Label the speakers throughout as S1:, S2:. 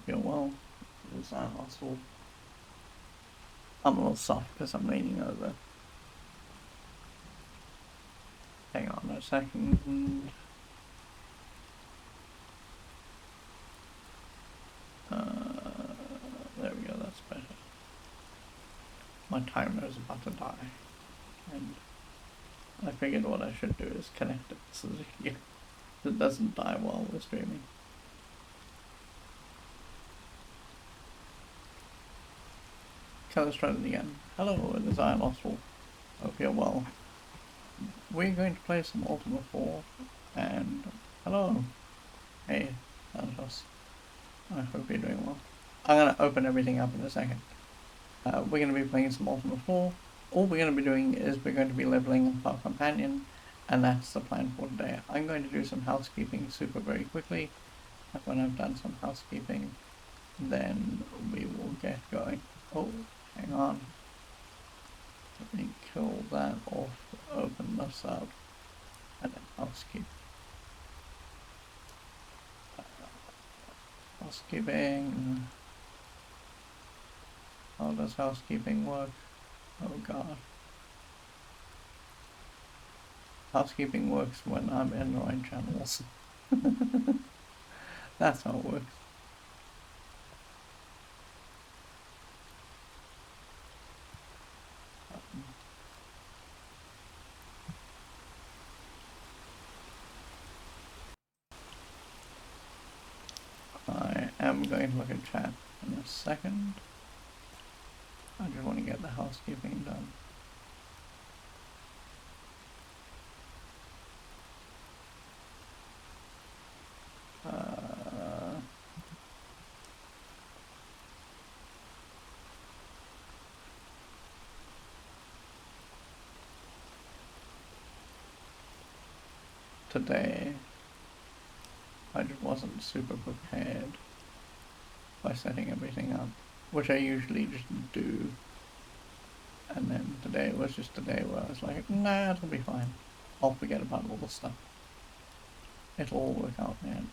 S1: you're well. Is that hostile? I'm a little soft because I'm leaning over. Hang on a second. There we go, that's better. My timer is about to die. And I figured what I should do is connect it so that it doesn't die while we're streaming. Okay, let's try it again. Hello, it is I, Hostile. Hope you're well. We're going to play some Ultima 4, and hello. Hey, Thanatos. I hope you're doing well. I'm going to open everything up in a second. We're going to be playing some Ultima 4. All we're going to be doing is we're going to be leveling up our companion, and that's the plan for today. I'm going to do some housekeeping very quickly. And when I've done some housekeeping, then we will get going. Oh, hang on. Let me kill that off, open this up, and then housekeep. Housekeeping. How does housekeeping work? Oh god. Housekeeping works when I'm in the right channels. That's how it works. I am going to look at chat in a second. I just want to get the housekeeping done. Today, I just wasn't super prepared by setting everything up, which I usually just do. And then today was just a day where I was like, nah, it'll be fine. I'll forget about all the stuff. It'll all work out in the end.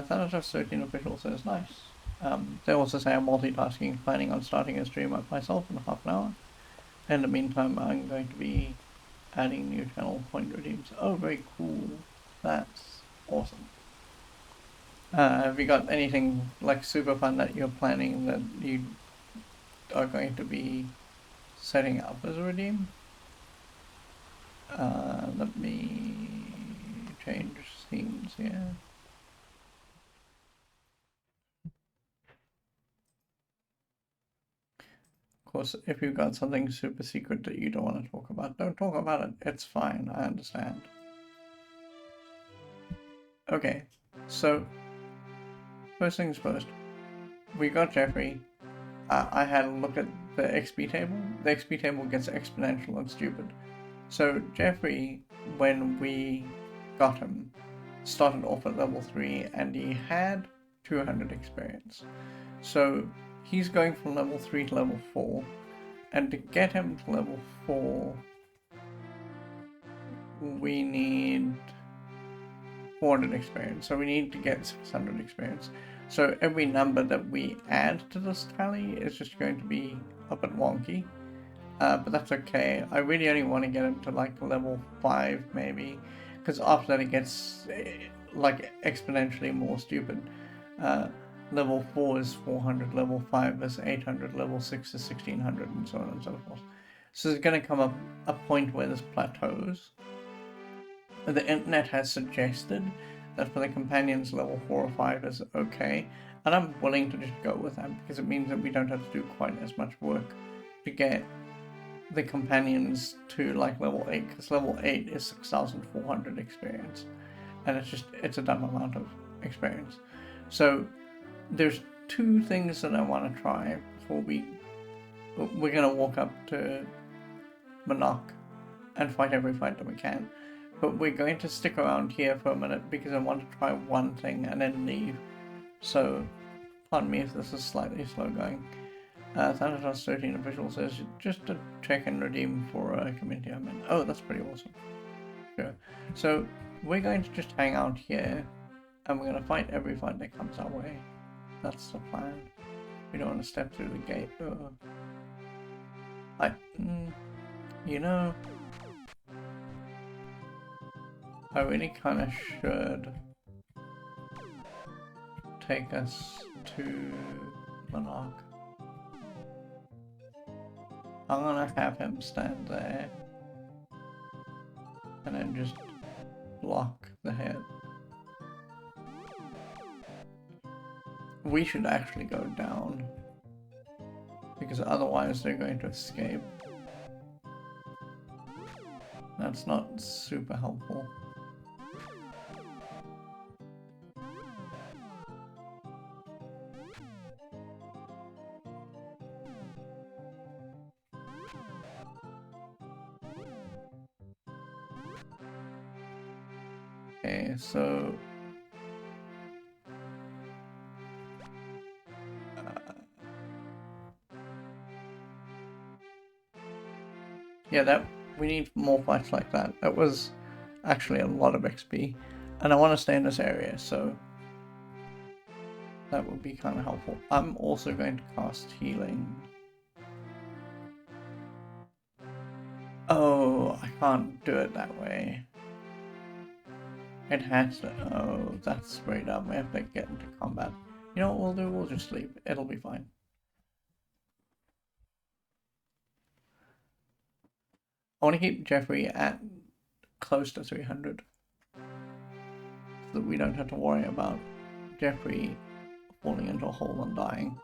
S1: Thanatos 13 official says, nice. They also say I'm multitasking, planning on starting a stream up myself in half an hour. In the meantime, I'm going to be adding new channel point redeems. Oh, very cool. That's awesome. Have you got anything like super fun that you're planning that you are going to be setting up as a redeem? Let me change scenes here. Of course, if you've got something super secret that you don't want to talk about, don't talk about it. It's fine, I understand. Okay, so first things first. We got Geoffery. I had a look at the XP table. The XP table gets exponential and stupid. So Geoffery, when we got him, started off at level 3 and he had 200 experience. So he's going from level 3 to level 4, and to get him to level 4, we need 400 experience. So we need to get 600 experience. So every number that we add to this tally is just going to be a bit wonky. But that's okay. I really only want to get him to like level 5 maybe, because after that it gets like exponentially more stupid. Level 4 is 400, level 5 is 800, level 6 is 1600, and so on and so forth. So there's going to come up a point where this plateaus. The internet has suggested that for the companions level 4 or 5 is okay, and I'm willing to just go with that because it means that we don't have to do quite as much work to get the companions to like level 8, because level 8 is 6,400 experience, and it's a dumb amount of experience. So there's two things that I want to try before we're going to walk up to Monarch and fight every fight that we can. But we're going to stick around here for a minute because I want to try one thing and then leave. So, pardon me if this is slightly slow going. Thanatos 13 official says, just to check and redeem for a community I'm in. Oh, that's pretty awesome. Sure. So, we're going to just hang out here And we're gonna fight every fight that comes our way. That's the plan. We don't want to step through the gate. You know, I really kind of should take us to Monarch. I'm gonna have him stand there and then just block the head. We should actually go down because otherwise they're going to escape. That's not super helpful. Okay, so yeah, that we need more fights like that. That was actually a lot of XP, and I want to stay in this area, so that would be kind of helpful. I'm also going to cast healing. Oh, I can't do it that way. It has to. Oh, that's straight up. We have to get into combat. You know what we'll do? We'll just sleep. It'll be fine. I want to keep Geoffery at close to 300. So that we don't have to worry about Geoffery falling into a hole and dying.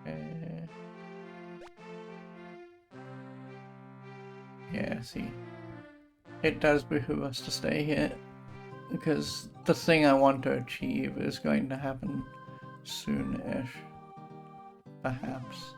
S1: Okay. Yeah, see. It does behoove us to stay here, because the thing I want to achieve is going to happen soon-ish. Perhaps.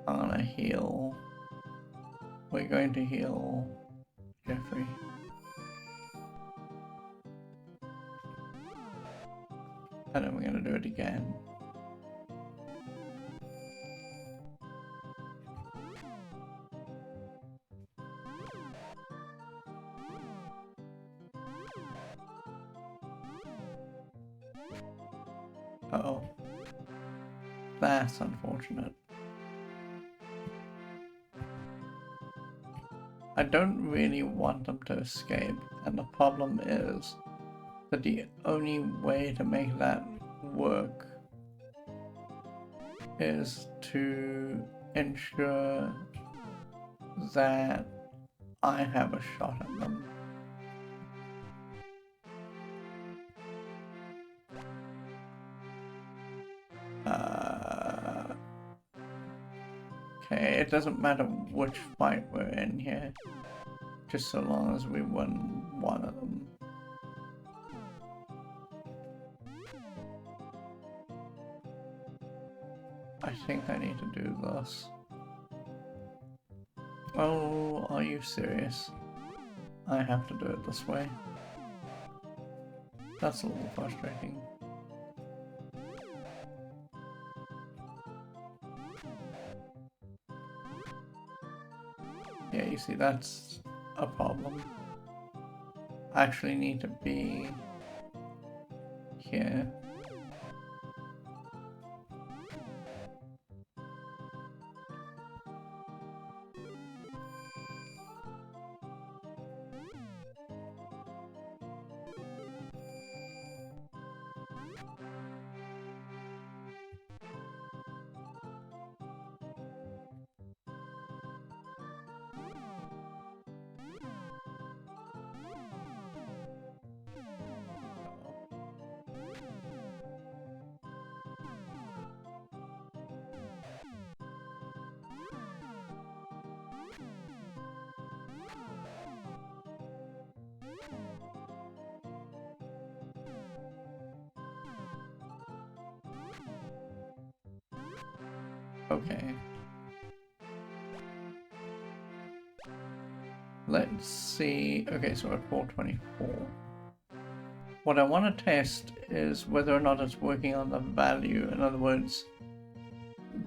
S1: I'm gonna heal. We're going to heal Geoffery. And then we're gonna do it again. Uh-oh. That's unfortunate. I don't really want them to escape, and the problem is that the only way to make that work is to ensure that I have a shot at them. Okay, it doesn't matter which fight we're in here, just so long as we win one of them. I think I need to do this. Oh, are you serious? I have to do it this way. That's a little frustrating. Yeah, you see, that's a problem. I actually need to be here. Okay. Let's see. Okay, so we're at 424. What I want to test is whether or not it's working on the value. In other words,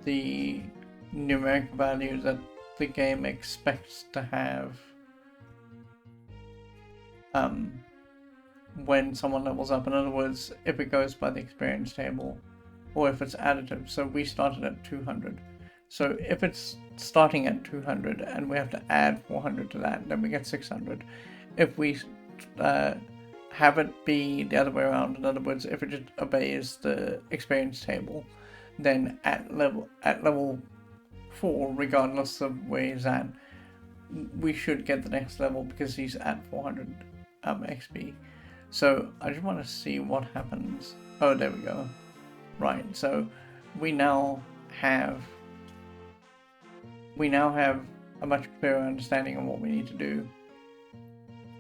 S1: the numeric value that the game expects to have when someone levels up. In other words, if it goes by the experience table or if it's additive. So we started at 200. So if it's starting at 200 and we have to add 400 to that, then we get 600. If we have it be the other way around, in other words, if it just obeys the experience table, then at level 4, regardless of where he's at, we should get the next level because he's at 400 XP. So I just want to see what happens. Oh, there we go. Right, so we now have a much clearer understanding of what we need to do.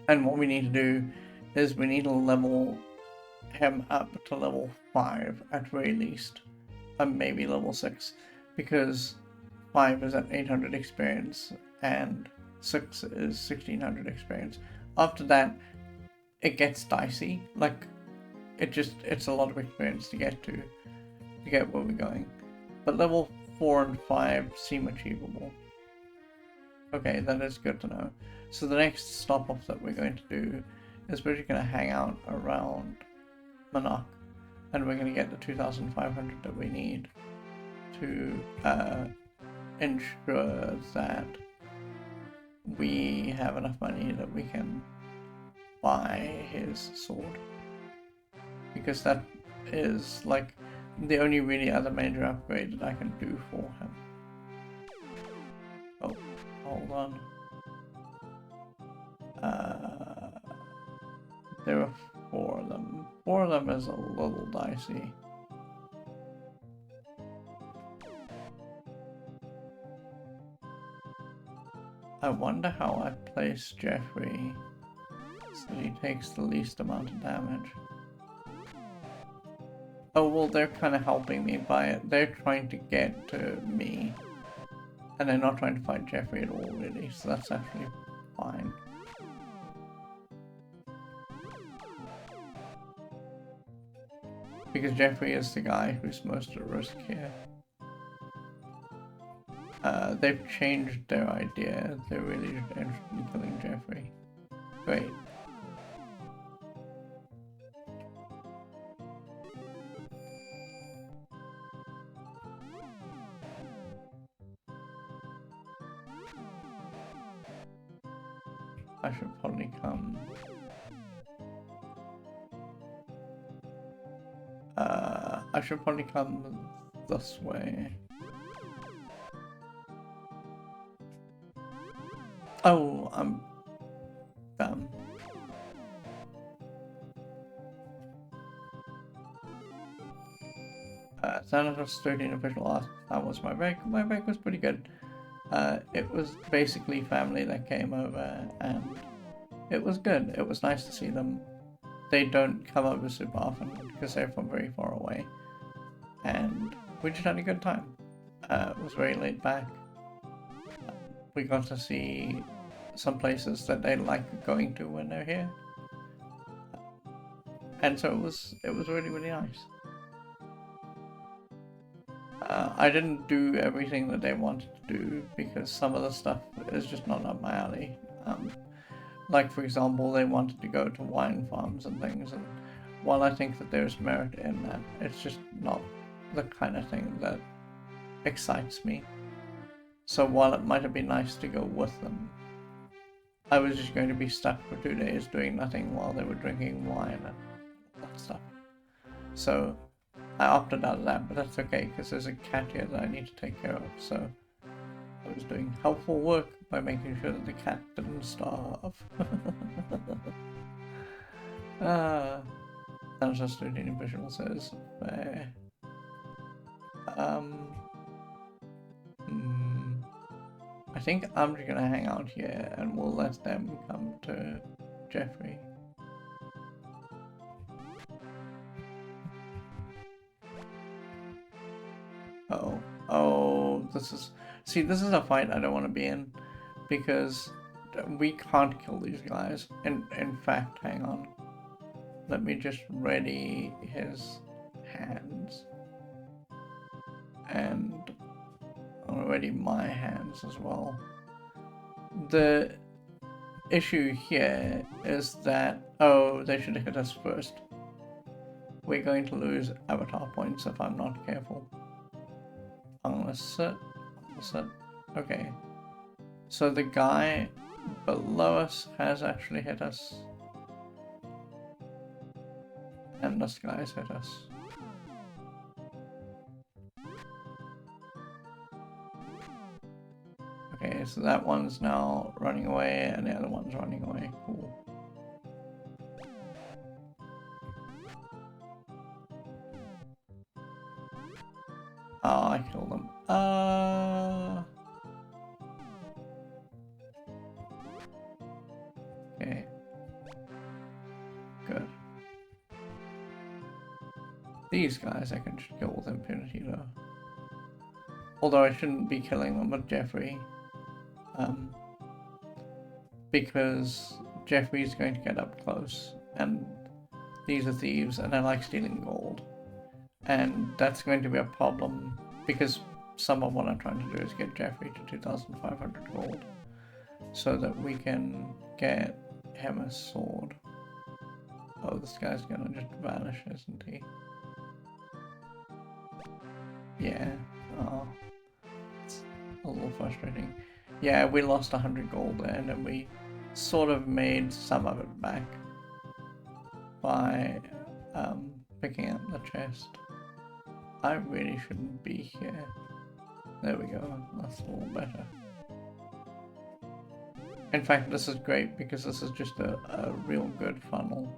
S1: And what we need to do is we need to level him up to level 5 at very least, and maybe level 6, because 5 is at 800 experience and 6 is 1600 experience. After that, it gets dicey. Like, it's a lot of experience to get where we're going. But level 4 and 5 seem achievable. Okay, that is good to know. So the next stop off that we're going to do is we're just going to hang out around Monarch, and we're going to get the 2,500 that we need to ensure that we have enough money that we can buy his sword, because that is like the only really other major upgrade that I can do for him. Oh, hold on. There are 4 of them. 4 of them is a little dicey. I wonder how I place Geoffery so that he takes the least amount of damage. Oh, well, they're kind of helping me by it. They're trying to get to me. And they're not trying to fight Geoffery at all, really, so that's actually fine. Because Geoffery is the guy who's most at risk here. They've changed their idea. They're really interested in killing Geoffery. Great. I should probably come. I should probably come this way. Oh, I'm dumb. Senator's 13 official asked how was my break. My break was pretty good. It was basically family that came over, and it was good. It was nice to see them. They don't come over super often because they're from very far away, and we just had a good time. It was very laid back. We got to see some places that they like going to when they're here, and so it was really, really nice. I didn't do everything that they wanted to do because some of the stuff is just not up my alley. Like, for example, they wanted to go to wine farms and things, and while I think that there's merit in that, it's just not the kind of thing that excites me. So while it might have been nice to go with them, I was just going to be stuck for 2 days doing nothing while they were drinking wine and that stuff. So I opted out of that, but that's okay because there's a cat here that I need to take care of. So I was doing helpful work by making sure that the cat didn't starve. Sounds just doing visual says fair. I think I'm just gonna hang out here and we'll let them come to Geoffery. Oh, this is... See, this is a fight I don't want to be in, because we can't kill these guys. In fact, hang on. Let me just ready his hands. And I'll ready my hands as well. The issue here is that... Oh, they should hit us first. We're going to lose avatar points if I'm not careful. I'm gonna sit. Okay. So the guy below us has actually hit us. And this guy's hit us. Okay, so that one's now running away and the other one's running away. Cool. Oh, I killed them. Okay. Good. These guys I can just kill with impunity though. Although I shouldn't be killing them with Geoffery. Because Geoffery's going to get up close. And these are thieves and I like stealing gold. And that's going to be a problem because some of what I'm trying to do is get Geoffery to 2,500 gold so that we can get him a sword. Oh, this guy's gonna just vanish, isn't he? Yeah. Oh, it's a little frustrating. Yeah, we lost 100 gold there, and then we sort of made some of it back by picking up the chest. I really shouldn't be here. There we go, that's a little better. In fact, this is great because this is just a real good funnel.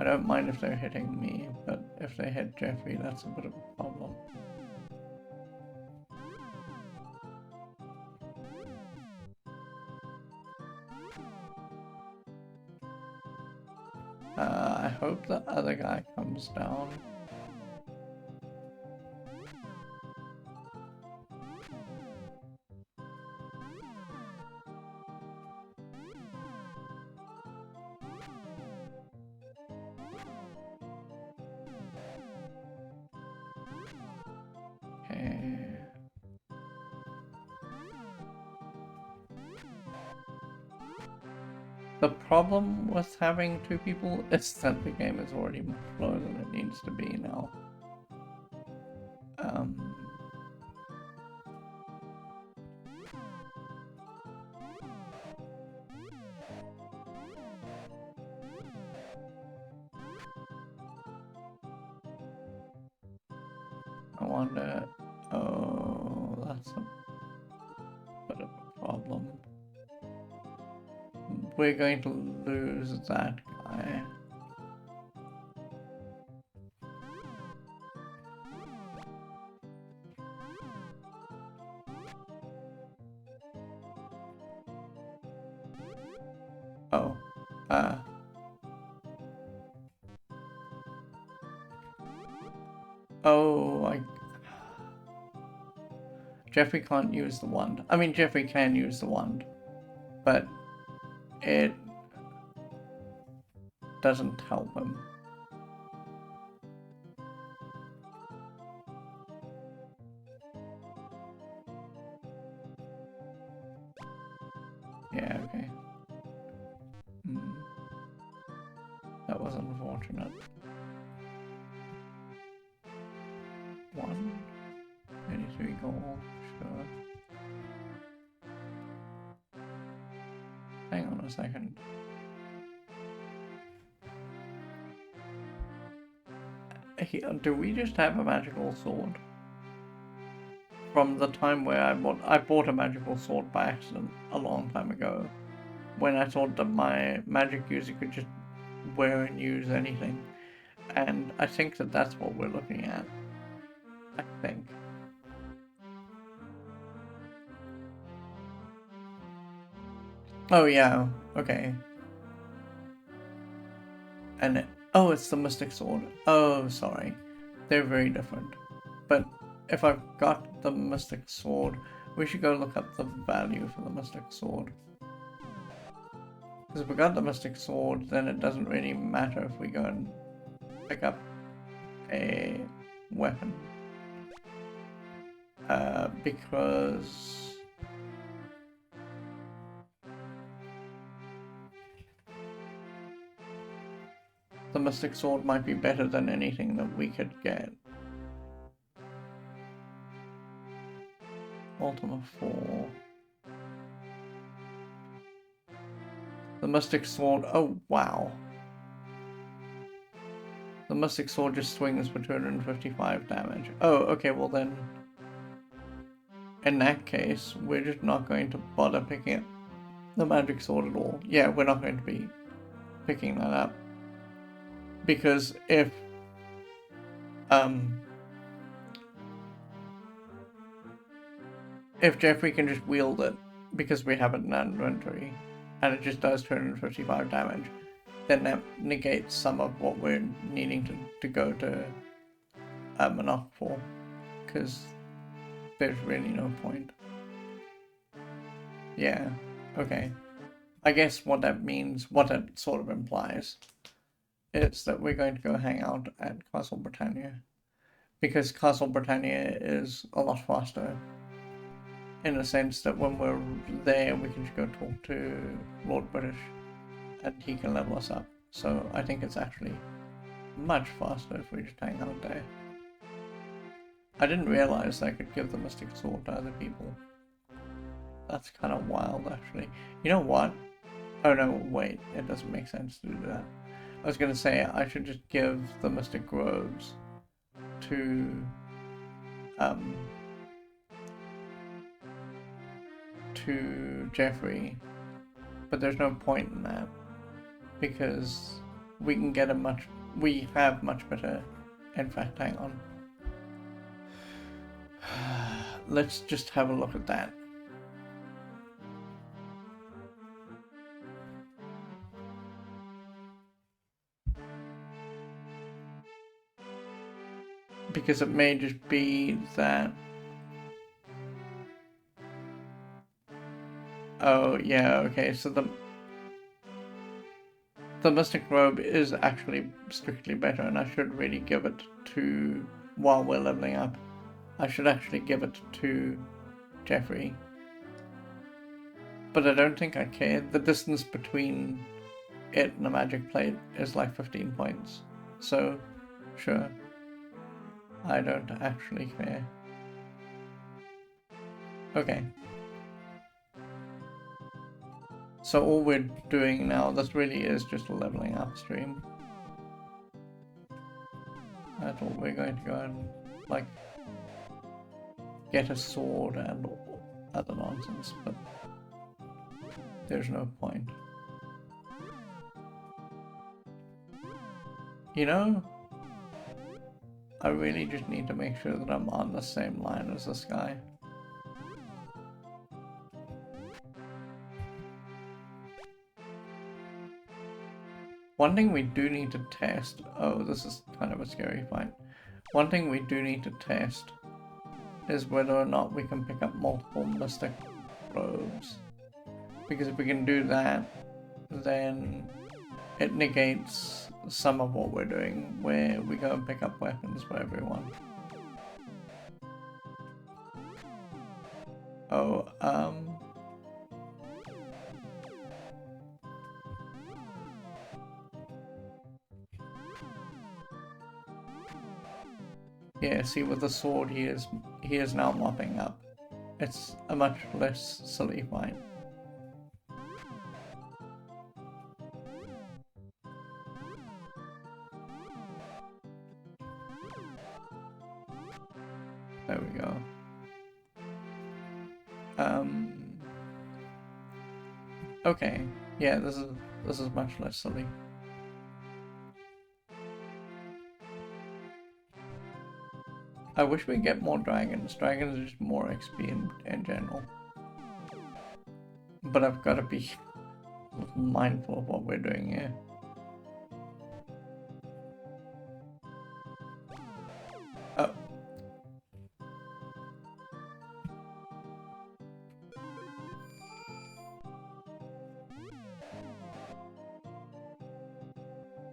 S1: I don't mind if they're hitting me, but if they hit Geoffery, that's a bit of a problem. I hope the other guy comes down. Okay. The problem with having two people is that the game is already much slower than it needs to be now. I wonder... Oh, that's a bit of a problem. We're going to lose that guy. Oh, oh, Geoffery can't use the wand. I mean, Geoffery can use the wand, but it doesn't help him. Yeah, okay. That was unfortunate. 183 gold, sure. Hang on a second. do we just have a magical sword? From the time where I bought a magical sword by accident a long time ago, when I thought that my magic user could just wear and use anything, and I think that that's what we're looking at. I think. Oh yeah, okay. And oh, it's the Mystic Sword. Oh, sorry. They're very different. But if I've got the Mystic Sword, we should go look up the value for the Mystic Sword. Because if we got the Mystic Sword, then it doesn't really matter if we go and pick up a weapon. Because the Mystic Sword might be better than anything that we could get. Ultima 4. The Mystic Sword, oh wow. The Mystic Sword just swings for 255 damage. Oh, okay, well then, in that case, we're just not going to bother picking up the Magic Sword at all. Yeah, we're not going to be picking that up. Because if Geoffery can just wield it, because we have it in our inventory, and it just does 255 damage, then that negates some of what we're needing to go to Monarch for, because there's really no point. Yeah, okay. I guess what that means, what it sort of implies, is that we're going to go hang out at Castle Britannia, because Castle Britannia is a lot faster, in the sense that when we're there we can just go talk to Lord British and he can level us up. So I think it's actually much faster if we just hang out there. I didn't realize I could give the Mystic Sword to other people. That's kind of wild, actually. You know what? Oh no, wait, it doesn't make sense to do that. I was gonna say I should just give the Mystic Groves to Geoffery, but there's no point in that, because we can get we have much better. In fact, hang on. Let's just have a look at that. Because it may just be that... Oh, yeah, okay, so the Mystic Robe is actually strictly better, and I should really give it to... While we're leveling up, I should actually give it to Geoffery. But I don't think I care. The distance between it and a magic plate is like 15 points. So, sure. I don't actually care. Okay. So all we're doing now, this really is just a leveling up stream. I thought we were going to go and, like, get a sword and other nonsense, but there's no point. You know, I really just need to make sure that I'm on the same line as this guy. One thing we do need to test... Oh, this is kind of a scary fight. One thing we do need to test is whether or not we can pick up multiple Mystic Robes. Because if we can do that, then it negates some of what we're doing, where we go and pick up weapons for everyone. Oh, yeah, see, with the sword he is now mopping up. It's a much less silly fight. Um. Okay. Yeah, this is much less silly. I wish we get more dragons. Dragons are just more XP in general. But I've got to be mindful of what we're doing here. Oh.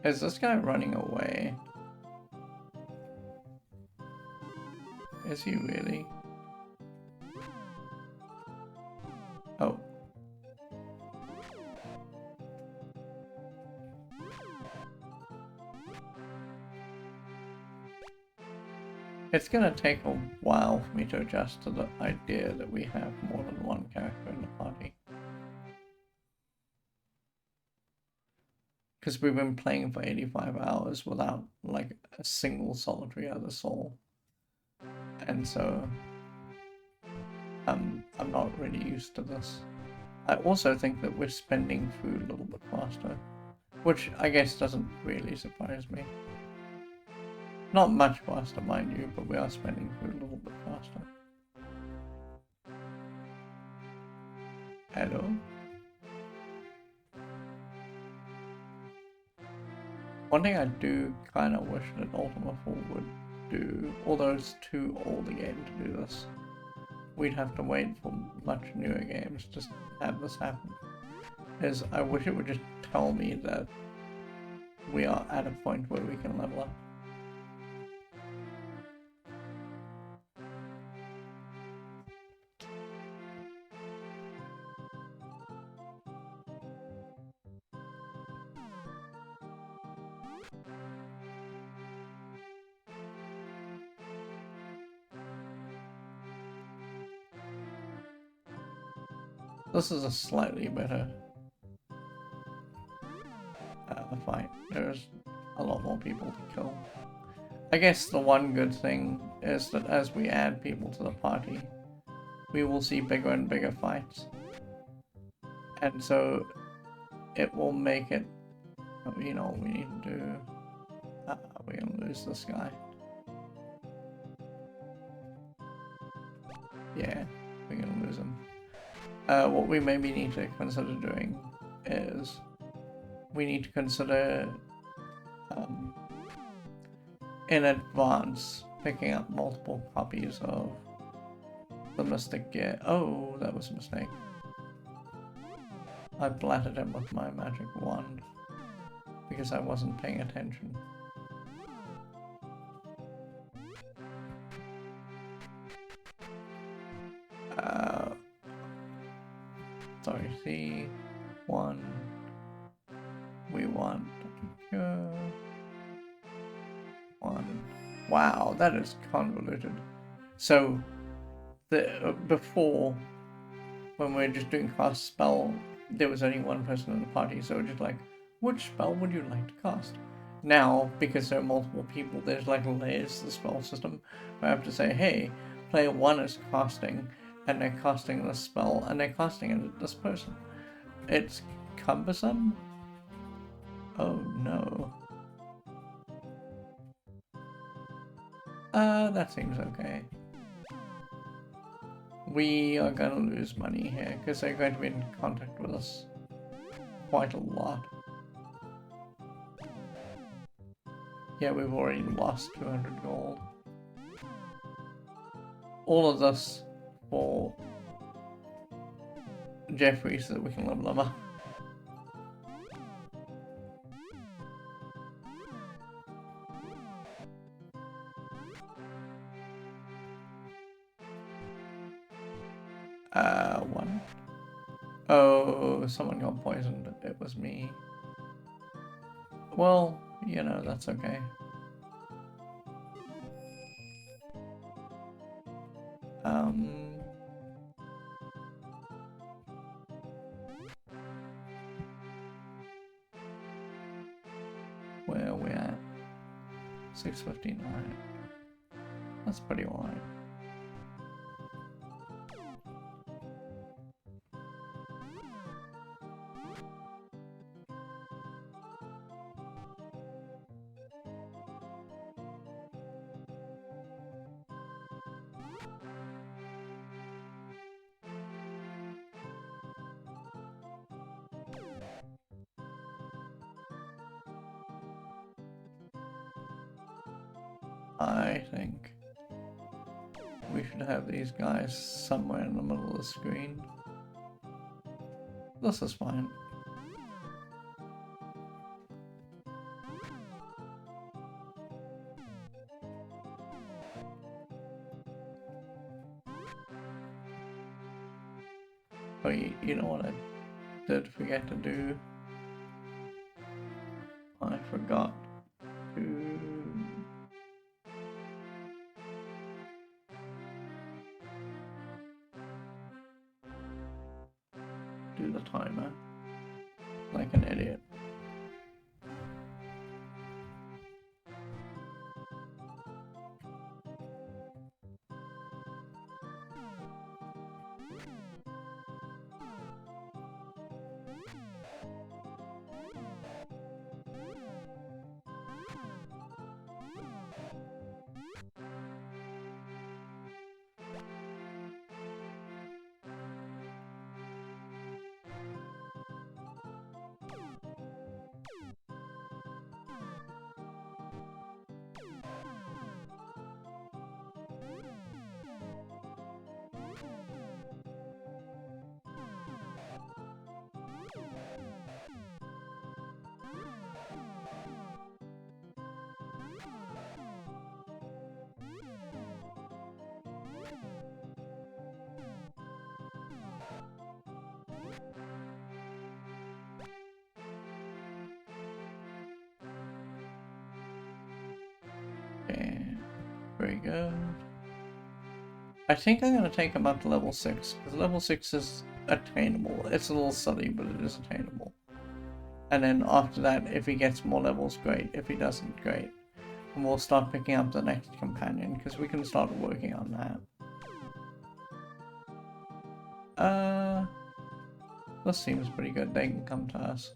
S1: Is this guy running away? Is he really? Oh. It's gonna take a while for me to adjust to the idea that we have more than one character in the party. Because we've been playing for 85 hours without, like, a single solitary other soul. And so, I'm not really used to this. I also think that we're spending food a little bit faster, which I guess doesn't really surprise me. Not much faster, mind you, but we are spending food a little bit faster. Hello? One thing I do kind of wish that Ultima 4 would do, although it's too old a game to do this, we'd have to wait for much newer games to have this happen, is I wish it would just tell me that we are at a point where we can level up. This is a slightly better fight. There's a lot more people to kill. I guess the one good thing is that as we add people to the party, we will see bigger and bigger fights. And so it will make it, you know, we need to do, we're gonna lose this guy. Yeah, we're gonna lose him. What we maybe need to consider doing is we need to consider in advance picking up multiple copies of the Mystic Gear. Oh, that was a mistake. I blatted him with my magic wand because I wasn't paying attention. Sorry, C1. We want one. Wow, that is convoluted. So, before, when we were just doing cast spell, there was only one person in the party, so just like, which spell would you like to cast? Now, because there are multiple people, there's like layers to the spell system. I have to say, hey, player 1 is casting, and they're casting this spell, and they're casting it at this person. It's cumbersome. Oh no. That seems okay. We are gonna lose money here, because they're going to be in contact with us quite a lot. Yeah, we've already lost 200 gold. All of this for Geoffery so that we can level them up. One. Oh, someone got poisoned. It was me. Well, you know, that's okay. Where are we at? 659. That's pretty alright. I think we should have these guys somewhere in the middle of the screen. This is fine. Oh, you know what I did forget to do? I forgot to do the timer like an idiot. Okay, very good. I think I'm going to take him up to level 6, because level 6 is attainable. It's a little silly, but it is attainable. And then after that, if he gets more levels, great. If he doesn't, great. And we'll start picking up the next companion, because we can start working on that. This seems pretty good. They can come to us.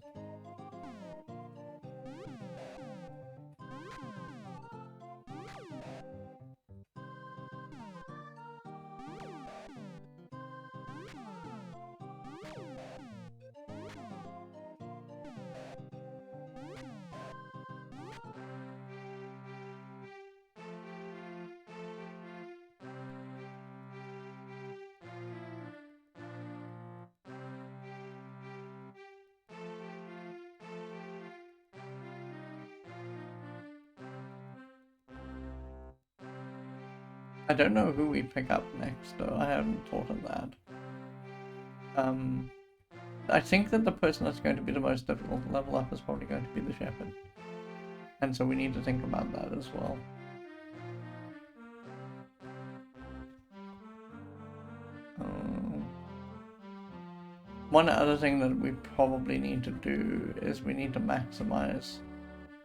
S1: I don't know who we pick up next, though. I haven't thought of that. I think that the person that's going to be the most difficult to level up is probably going to be the shepherd. And so we need to think about that as well. One other thing that we probably need to do is we need to maximize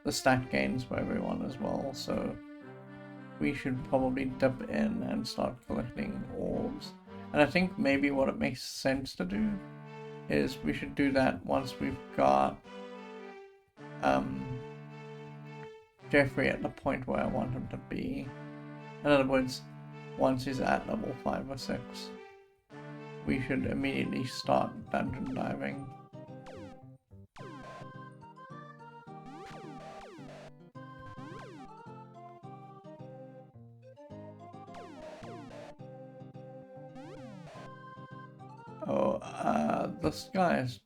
S1: the stat gains for everyone as well, so we should probably dip in and start collecting orbs. And I think maybe what it makes sense to do is we should do that once we've got Geoffery at the point where I want him to be. In other words, once he's at level 5 or 6, we should immediately start dungeon diving. Oh, this guy is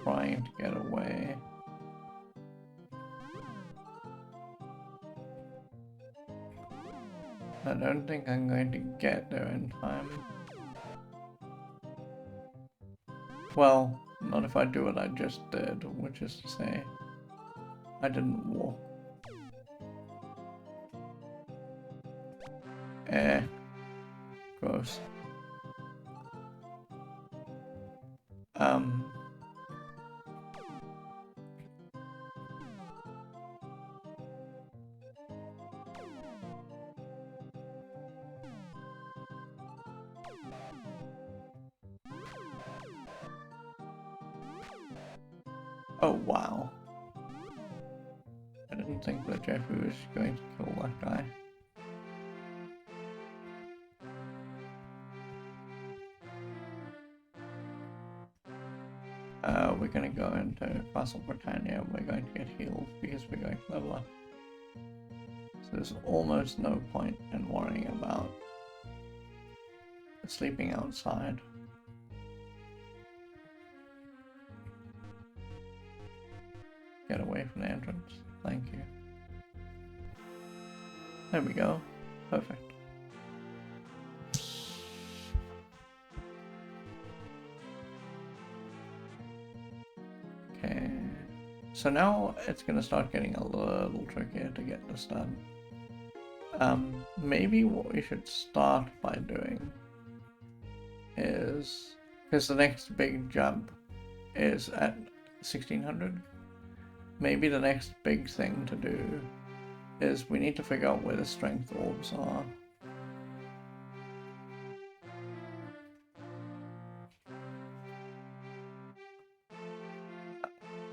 S1: trying to get away. I don't think I'm going to get there in time. Well, not if I do what I just did, which is to say, I didn't walk. Gross. Oh wow. I didn't think that Geoffery was going to kill that guy. We're going to go into Castle Britannia. We're going to get healed because we're going to level up. There's almost no point in worrying about sleeping outside. Get away from the entrance. Thank you. There we go. Perfect. Okay. So now it's going to start getting a little trickier to get this done. Maybe what we should start by doing is, because the next big jump is at 1600, maybe the next big thing to do is we need to figure out where the strength orbs are.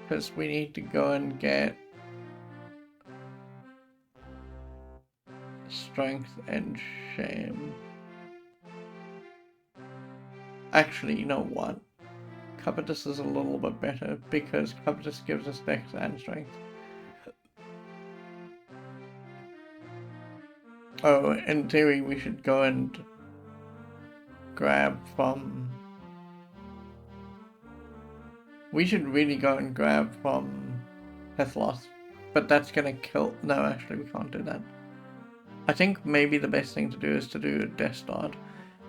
S1: Because we need to go and get strength and shame. Actually, you know what? Covetous is a little bit better because Covetous gives us dex and strength. Oh, in theory we should go and grab from... We should really go and grab from Hethloth, but that's gonna kill... No, actually we can't do that. I think maybe the best thing to do is to do Destard,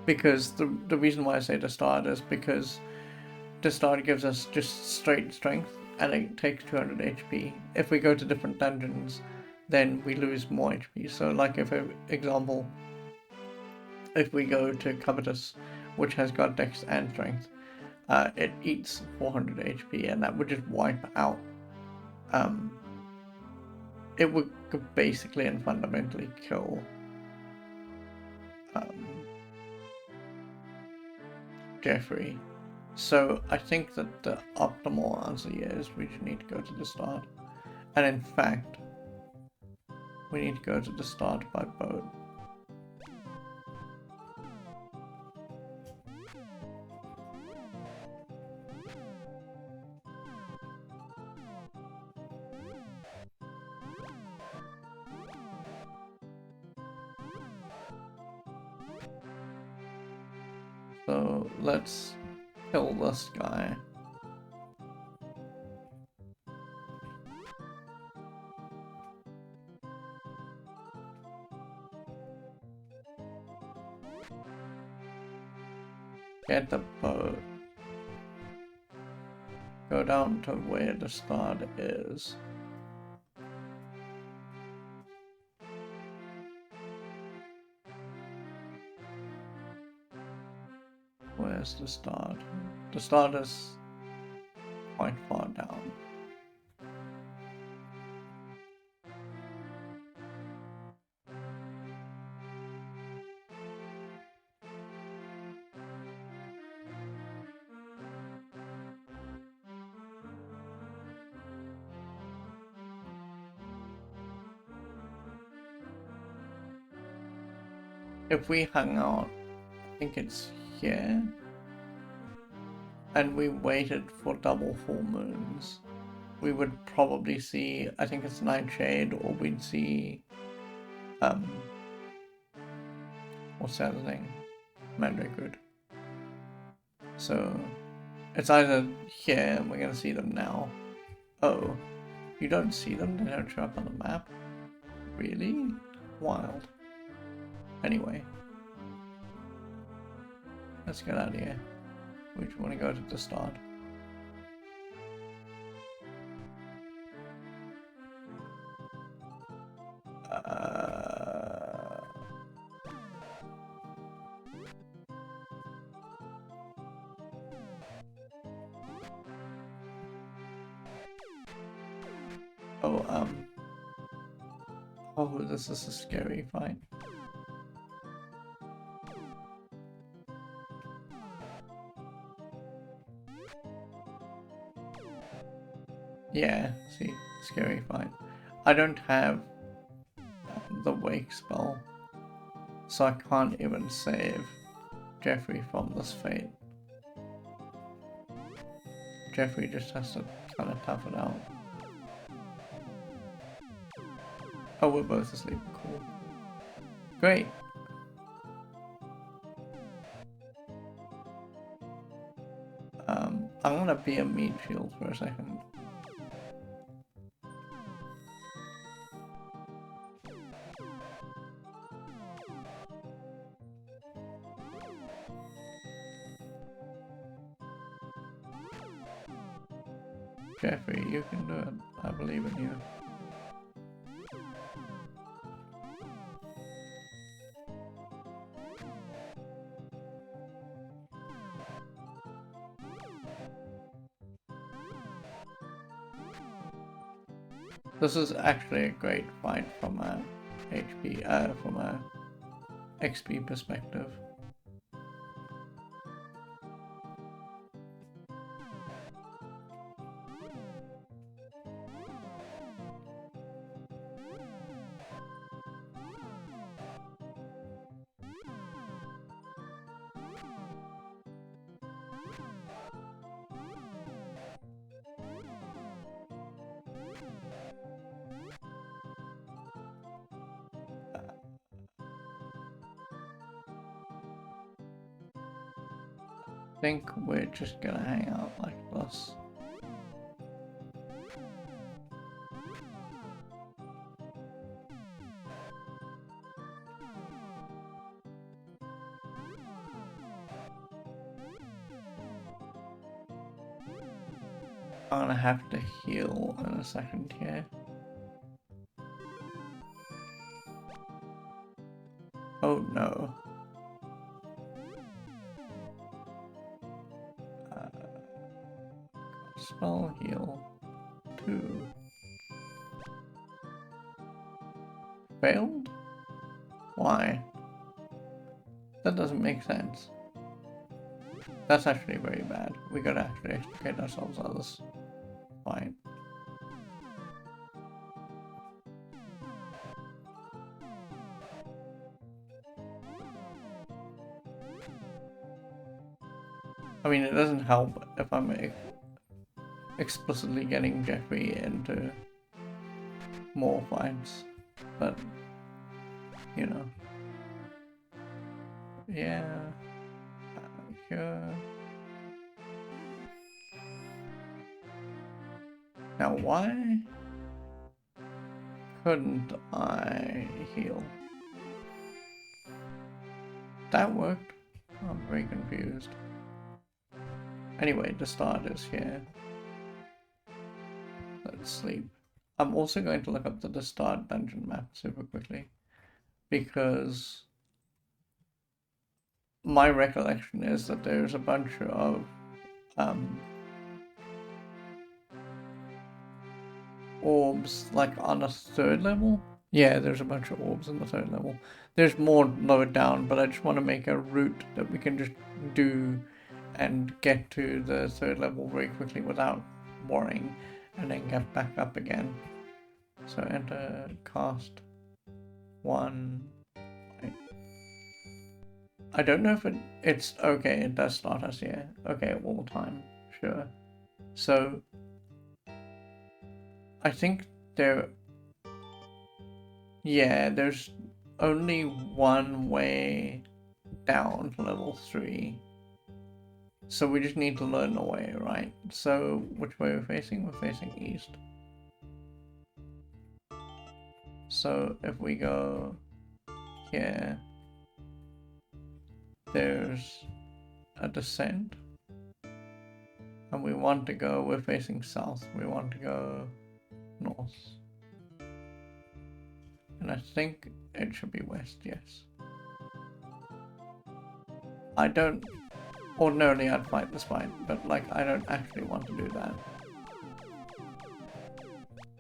S1: because the reason why I say Destard is because Destard gives us just straight strength and it takes 200 HP. If we go to different dungeons, then we lose more HP. So like if, for example, if we go to Covetous, which has got Dex and Strength, it eats 400 HP and that would just wipe out. It would basically and fundamentally kill Geoffery. So I think that the optimal answer here is we just need to go to the start. And in fact, we need to go to the start by boat. So let's kill this guy. Get the boat. Go down to where the start is. Where's the start? The start is quite far down. If we hung out, I think it's here, and we waited for double full moons, we would probably see, I think it's Nightshade, or we'd see, what's the other thing? Mandragood. So, it's either here, and we're gonna see them now. Oh, you don't see them? They don't show up on the map? Really? Wild. Anyway. Let's get out of here. We just want to go to the start. Oh, this is a scary fight. Yeah, see, scary fight. I don't have the wake spell, so I can't even save Geoffery from this fate. Geoffery just has to kind of tough it out. Oh, we're both asleep. Cool. Great. I'm gonna be a meat shield for a second. Geoffery, you can do it. I believe in you. This is actually a great fight from a from a XP perspective. I think we're just gonna hang out like this. I'm gonna have to heal in a second here. Oh no. Spell heal 2. Failed? Why? That doesn't make sense. That's actually very bad. We gotta actually extricate ourselves out of this fight. I mean, it doesn't help if I'm explicitly getting Geoffery into more fights, but you know, yeah, sure. Now, why couldn't I heal? That worked. I'm very confused. Anyway, the start is here. Let's sleep. I'm also going to look up the start dungeon map super quickly, because my recollection is that there's a bunch of orbs like on a 3rd level. Yeah, there's a bunch of orbs on the 3rd level. There's more lower down, but I just want to make a route that we can just do and get to the 3rd level very quickly without worrying, and then get back up again. So enter cast 1. I don't know if it's okay, it does start us here. Okay, all the time, sure. So I think there's only one way down to level 3. So we just need to learn the way, right? So which way we're facing? We're facing east. So if we go here, there's a descent. And we're facing south. We want to go north. And I think it should be west, yes. Ordinarily I'd fight this fight, but like I don't actually want to do that.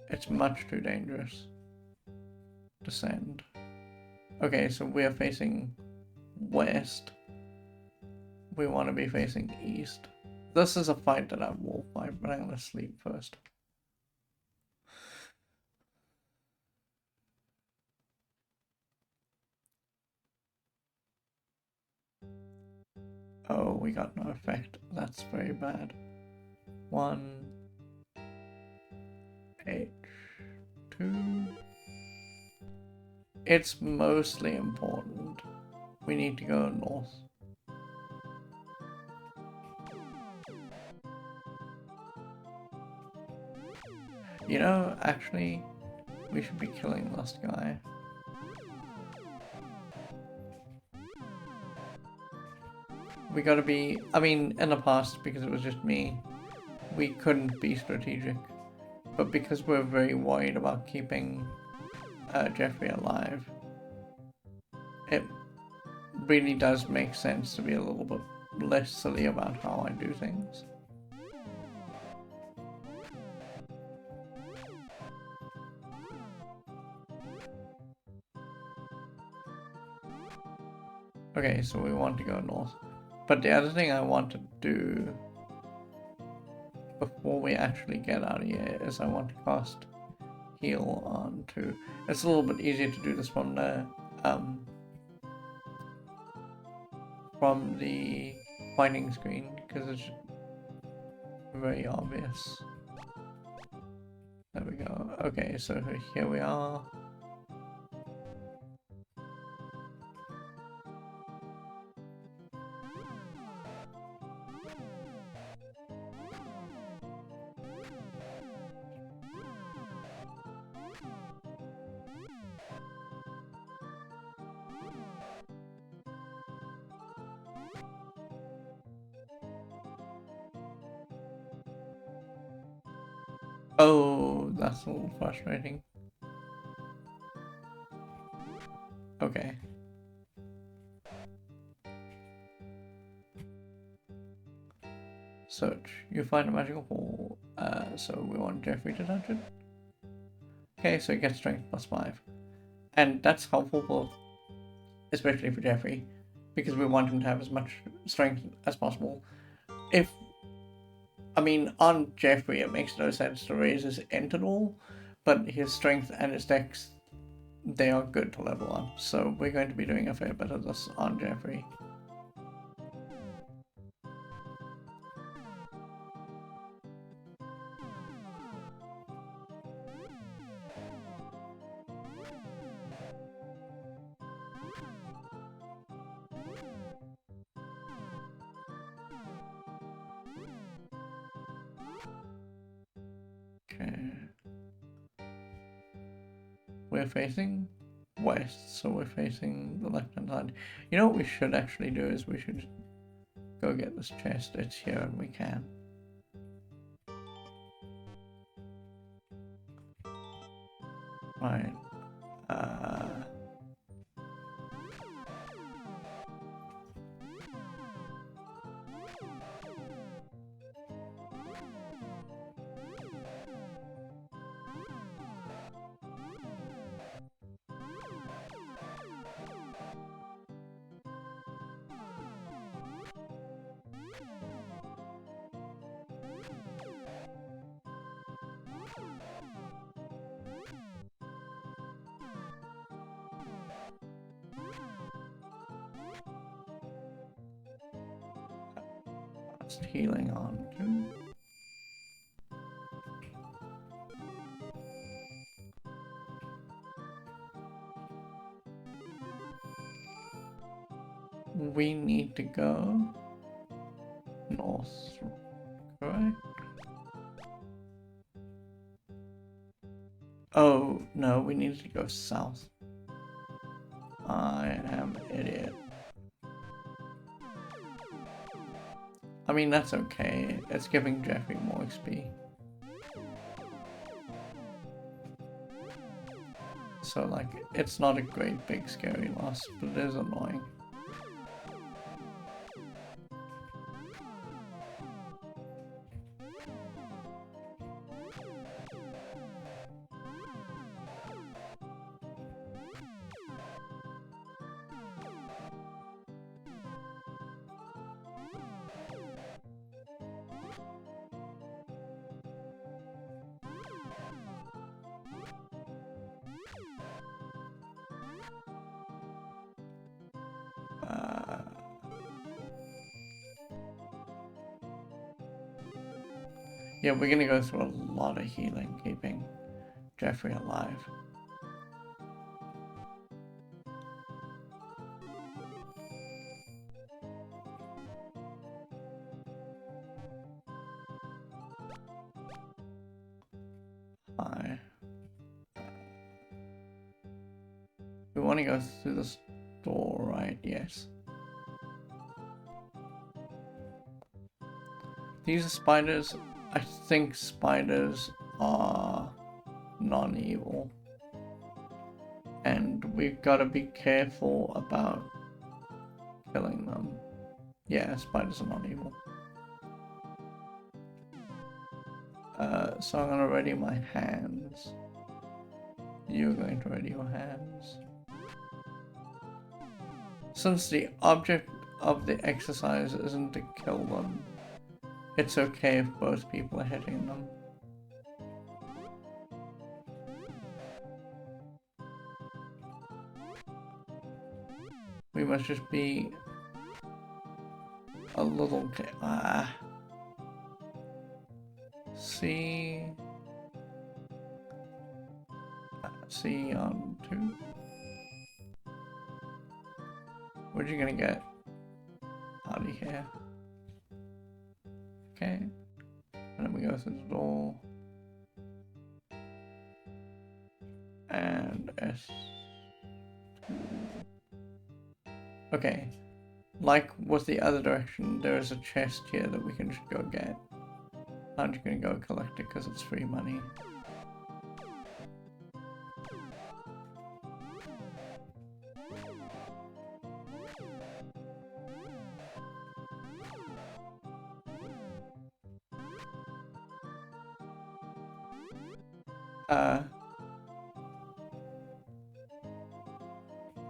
S1: It's much too dangerous. Descend. Okay, so we're facing west. We want to be facing east. This is a fight that I will fight, but I'm gonna sleep first. Oh, we got no effect. That's very bad. 1 H 2 it's mostly important. We need to go north. You know, actually, we should be killing this guy. We gotta be, I mean, in the past, because it was just me, we couldn't be strategic. But because we're very worried about keeping Geoffrey alive, it really does make sense to be a little bit less silly about how I do things. Okay, so we want to go north. But the other thing I want to do before we actually get out of here is I want to cast heal on to... It's a little bit easier to do this from the finding screen because it's very obvious. There we go. Okay, so here we are. Oh, that's a little frustrating. Okay. Search. You find a magical hole. So we want Geoffrey to touch it. Okay, so it gets strength +5. And that's helpful for, especially for Geoffrey, because we want him to have as much strength as possible. I mean, on Geoffrey it makes no sense to raise his int at all, but his strength and his dex, they are good to level up. So we're going to be doing a fair bit of this on Geoffrey. Okay. We're facing west, so we're facing the left-hand side. You know what we should actually do is we should go get this chest. It's here and we can. Right. Healing on too. We need to go north, correct? Oh, no, we need to go south. I am an idiot. I mean, that's okay. It's giving Geoffrey more XP. So, like, it's not a great big scary loss, but it is annoying. Yeah, we're gonna go through a lot of healing, keeping Geoffrey alive. Hi. We want to go through this door, right? Yes. These are spiders. I think spiders are non-evil. And we've got to be careful about killing them. Yeah, spiders are non-evil. So I'm going to ready my hands. You're going to ready your hands. Since the object of the exercise isn't to kill them, it's okay if both people are hitting them. We must just be a little C on 2. What are you gonna get out of here? Okay. And then we go through the door. And S. Okay. Like with the other direction, there is a chest here that we can just go get. I'm just gonna go collect it because it's free money.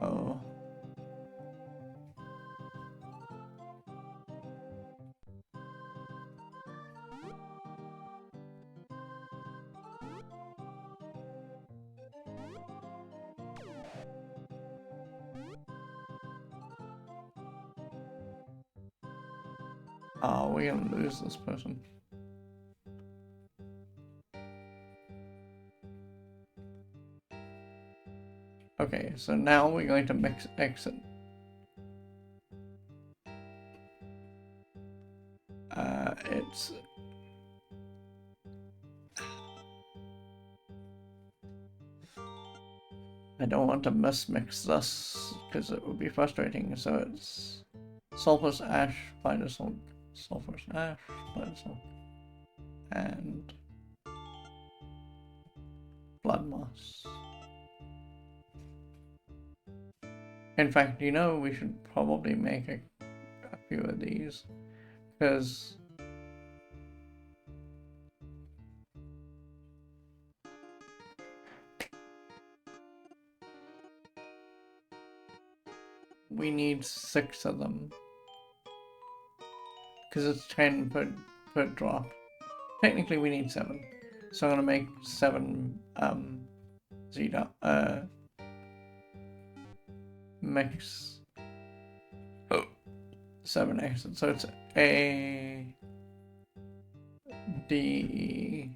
S1: Oh. Oh, we're gonna lose this person. Okay, so now we're going to mix exit. It's I don't want to mix this because it would be frustrating. So it's sulfurous ash, spider silk, sulfurous ash, spider silk, and blood moss. In fact, you know, we should probably make a few of these because we need 6 of them because it's 10 per drop. Technically, we need 7, so I'm gonna make 7 Zeta mix 7 exits. So it's A D.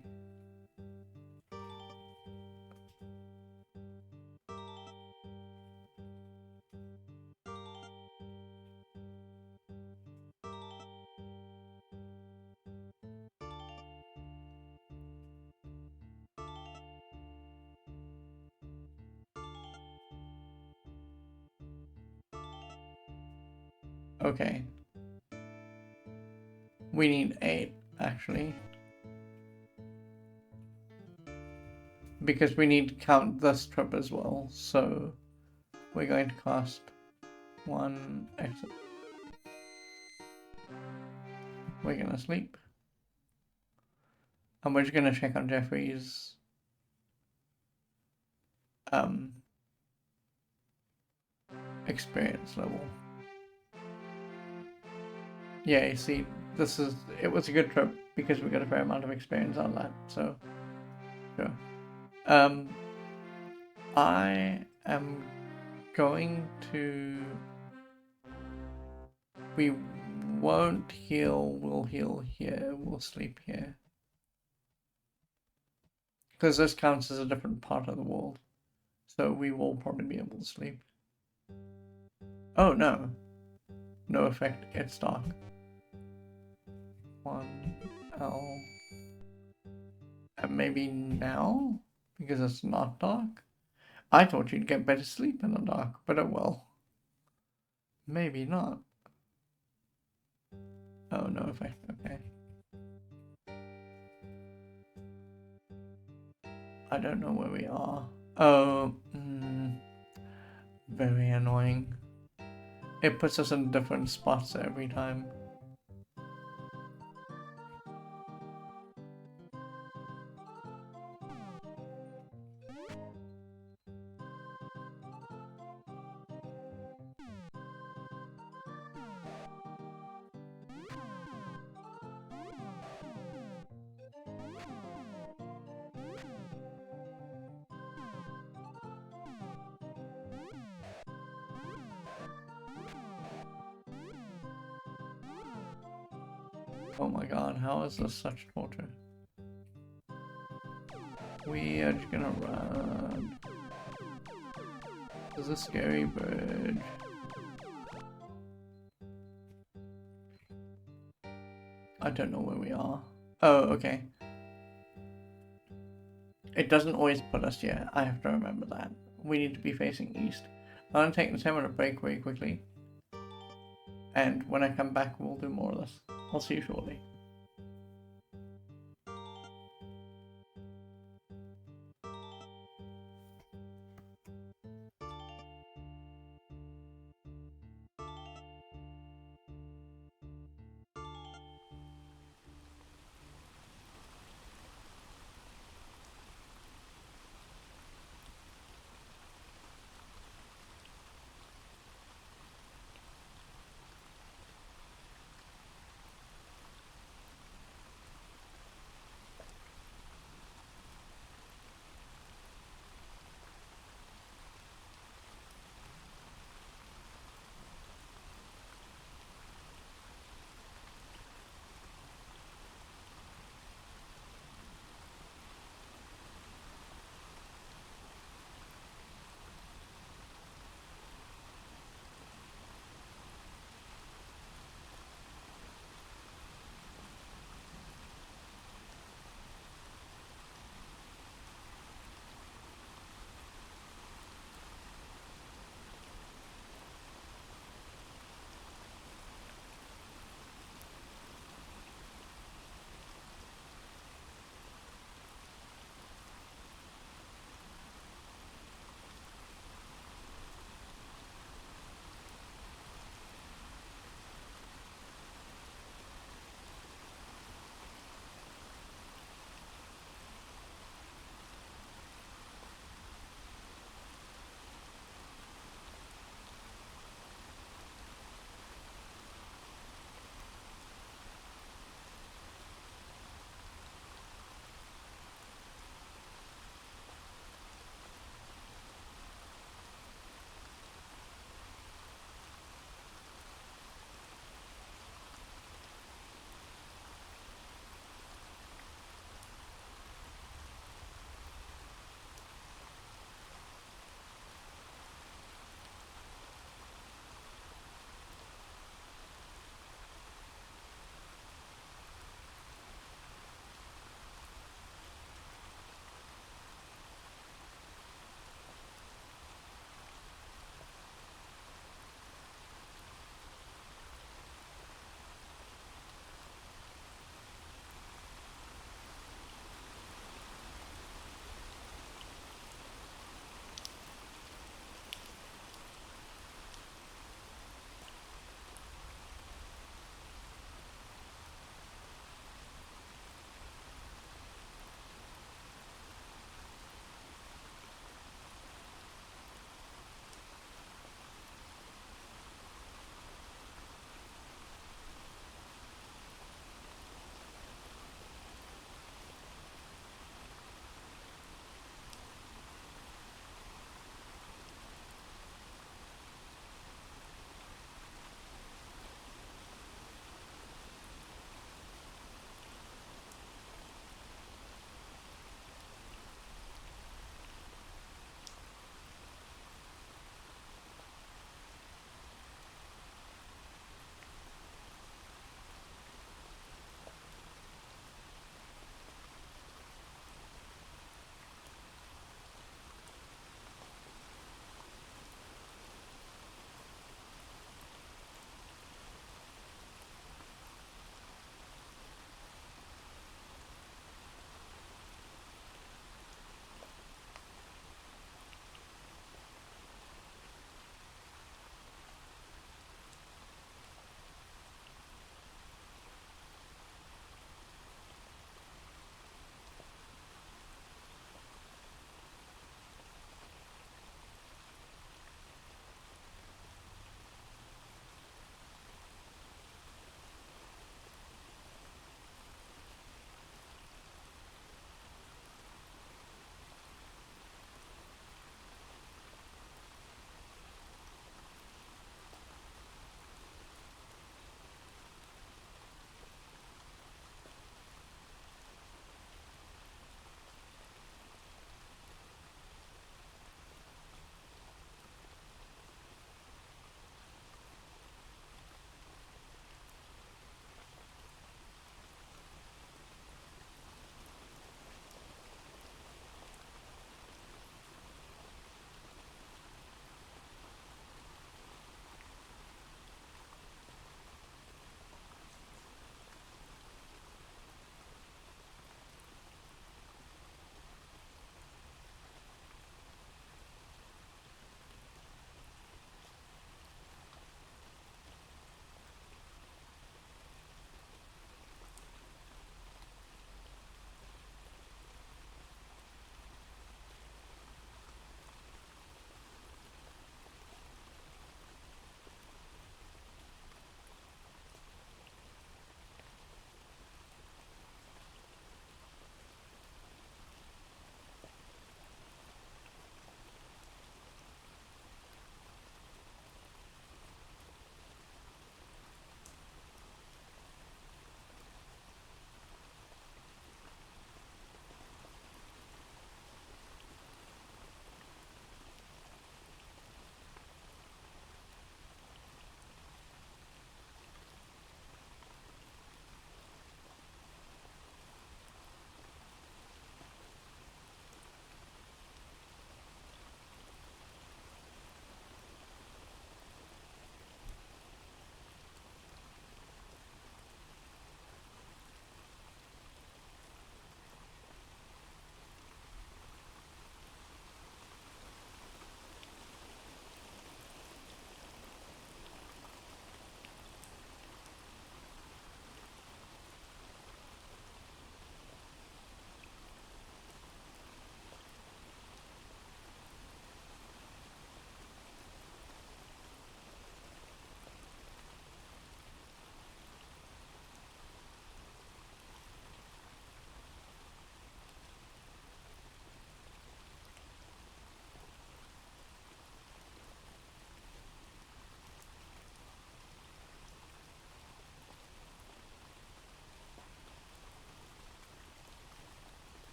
S1: Okay. We need 8, actually. Because we need to count this trip as well. So we're going to cost 1 exit. We're gonna sleep. And we're just gonna check on Geoffrey's experience level. Yeah, you see, it was a good trip because we got a fair amount of experience on that, so sure. I am going to... We won't heal, we'll heal here, we'll sleep here. Because this counts as a different part of the world. So we will probably be able to sleep. Oh no. No effect, it's dark. 1L. And maybe now? Because it's not dark? I thought you'd get better sleep in the dark, but oh well. Maybe not. Oh, no effect, okay. I don't know where we are. Oh, very annoying. It puts us in different spots every time. Oh my god, how is this such torture? We are just gonna run. There's a scary bird. I don't know where we are. Oh, okay. It doesn't always put us here. I have to remember that. We need to be facing east. I'm gonna take the 10-minute break very quickly. And when I come back, we'll do more of this. I'll see you shortly.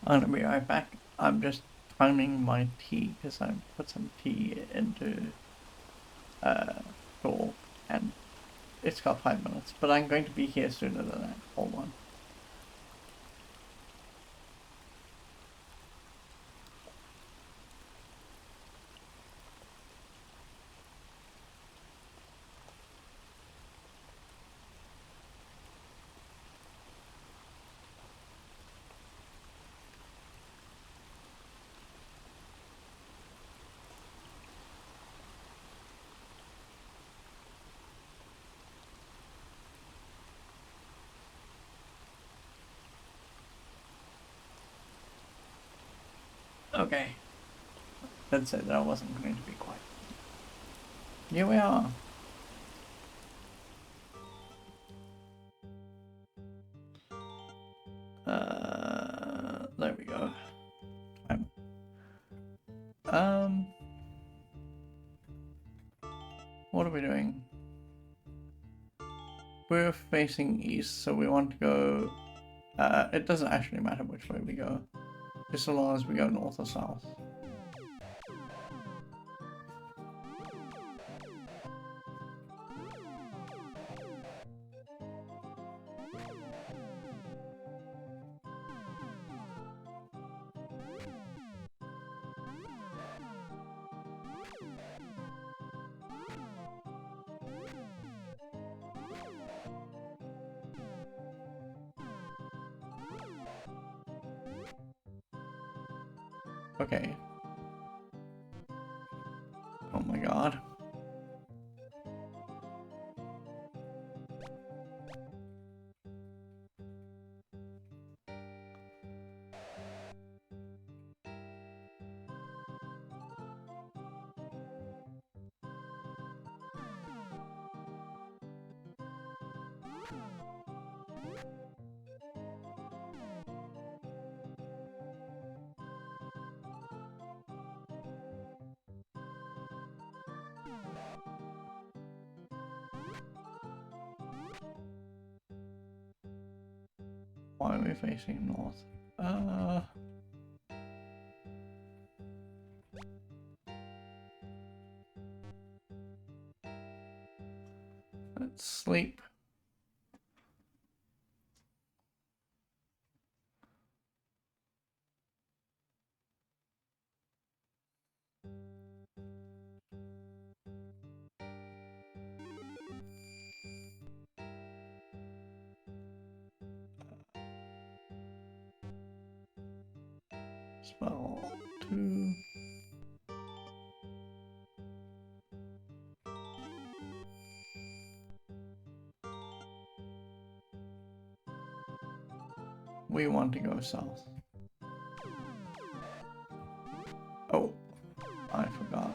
S1: I'm gonna be right back. I'm just timing my tea because I put some tea into store and it's got 5 minutes, but I'm going to be here sooner than that. Hold on. Okay. Did say that I wasn't going to be quiet. Here we are. There we go. What are we doing? We're facing east, so we want to go. It doesn't actually matter which way we go, just so long as we go north or south. Okay. Oh my god. Why are we facing north? Let's sleep. Spell 2. We want to go south. Oh, I forgot.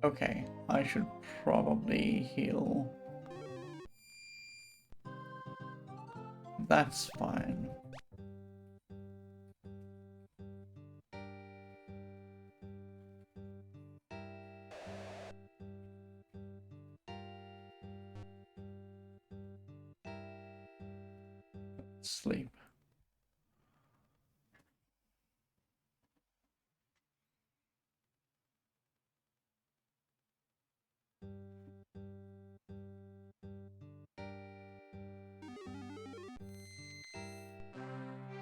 S1: Okay, I should probably heal. That's fine. Sleep.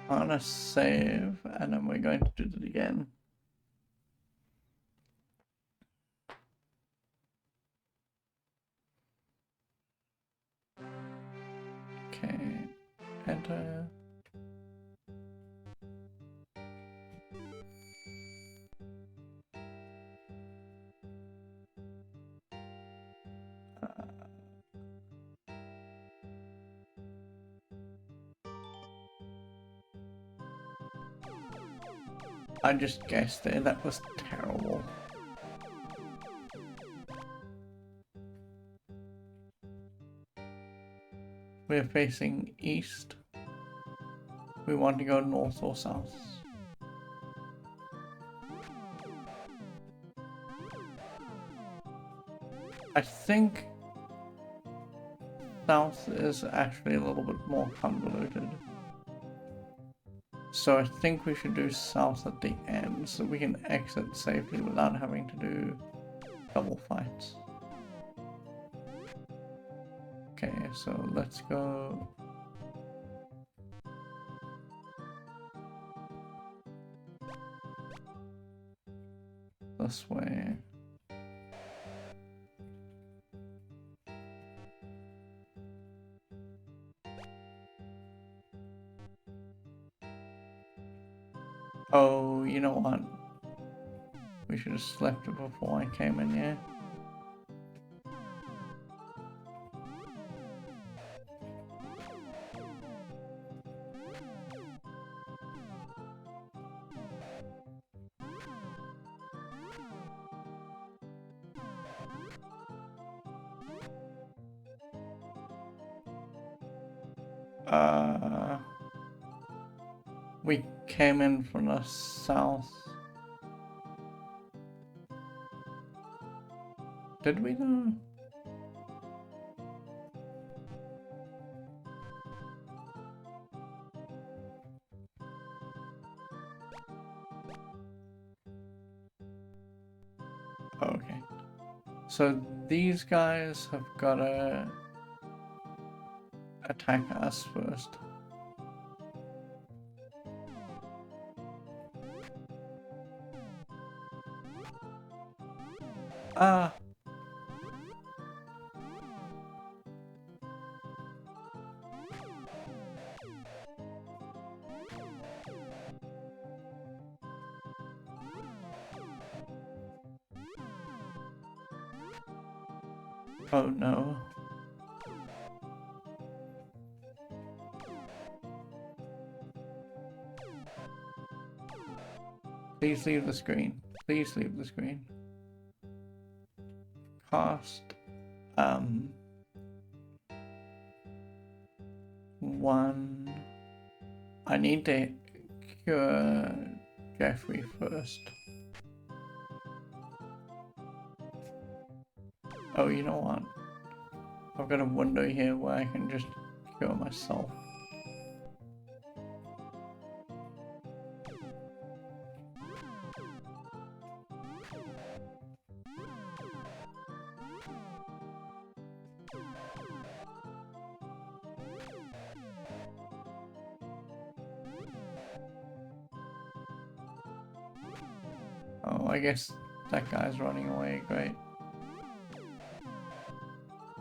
S1: I'm gonna save, and then we're going to do it again. Okay, enter. I just guessed there. That was terrible. We're facing east. We want to go north or south. I think south is actually a little bit more convoluted. So I think we should do south at the end so we can exit safely without having to do double fights. Okay, so let's go. This way. Oh, you know what? We should have slept it before I came in here. We came in from the south. Did we though? Oh, okay. So these guys have gotta attack us first. Ah! Oh no. Please leave the screen. Please leave the screen. Cost, 1. I need to cure Geoffery first. Oh, you know what? I've got a window here where I can just cure myself. Oh, I guess that guy's running away. Great.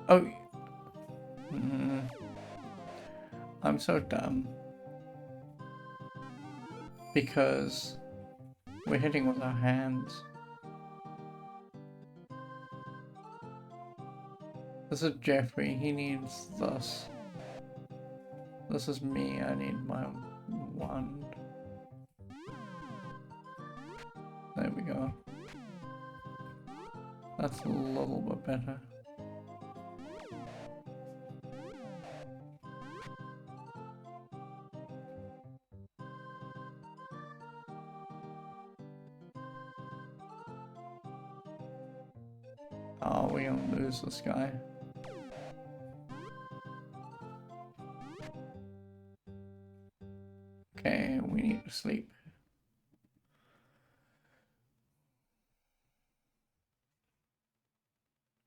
S1: Oh. I'm so dumb. Because we're hitting with our hands. This is Geoffery. He needs this. This is me. I need my wand. There we go. That's a little bit better. Oh, we're gonna lose this guy. Okay, we need to sleep.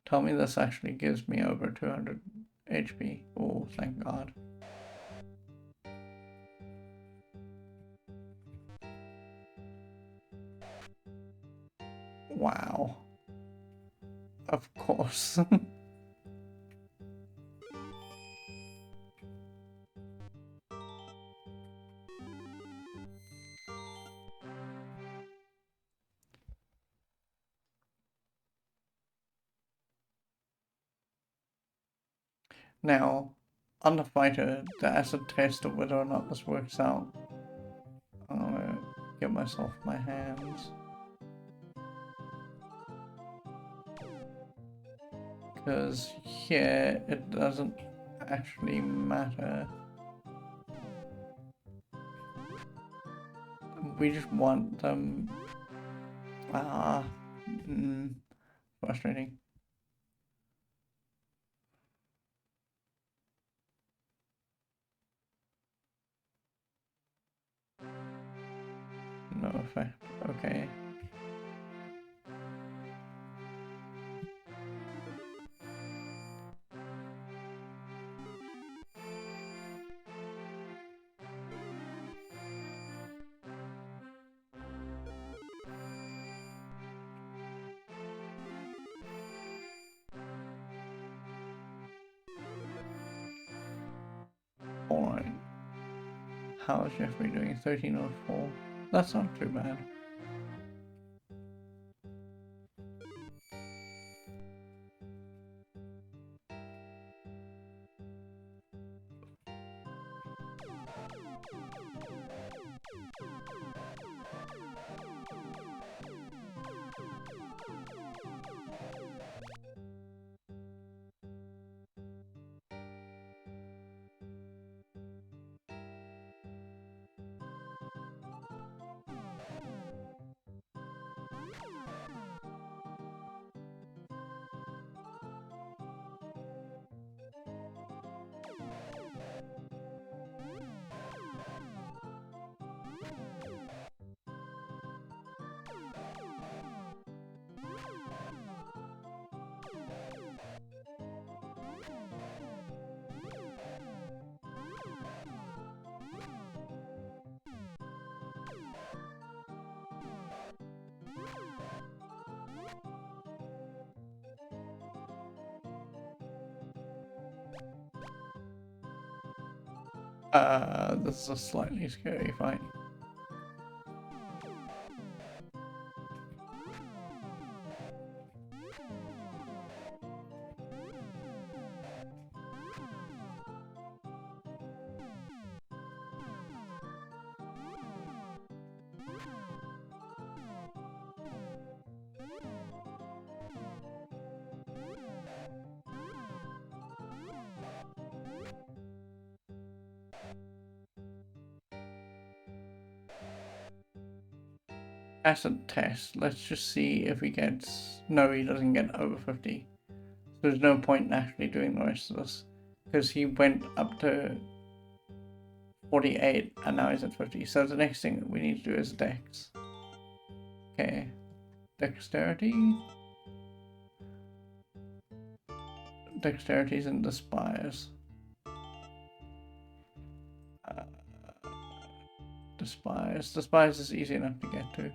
S1: Tell me this actually gives me over 200 HP. Oh, thank God. Wow. Of course. Now, on the fighter, the acid test of whether or not this works out. I'm gonna get myself my hands. Because here it doesn't actually matter. We just want them. Frustrating. No effect. Okay. Alright. How is Geoffery doing? 1304. That's not too bad. This is a slightly scary fight. Acid test. Let's just see if he gets... No, he doesn't get over 50. There's no point in actually doing the rest of this. Because he went up to 48 and now he's at 50. So the next thing we need to do is dex. Okay. Dexterity. Dexterities and despise. Despise. Despise is easy enough to get to.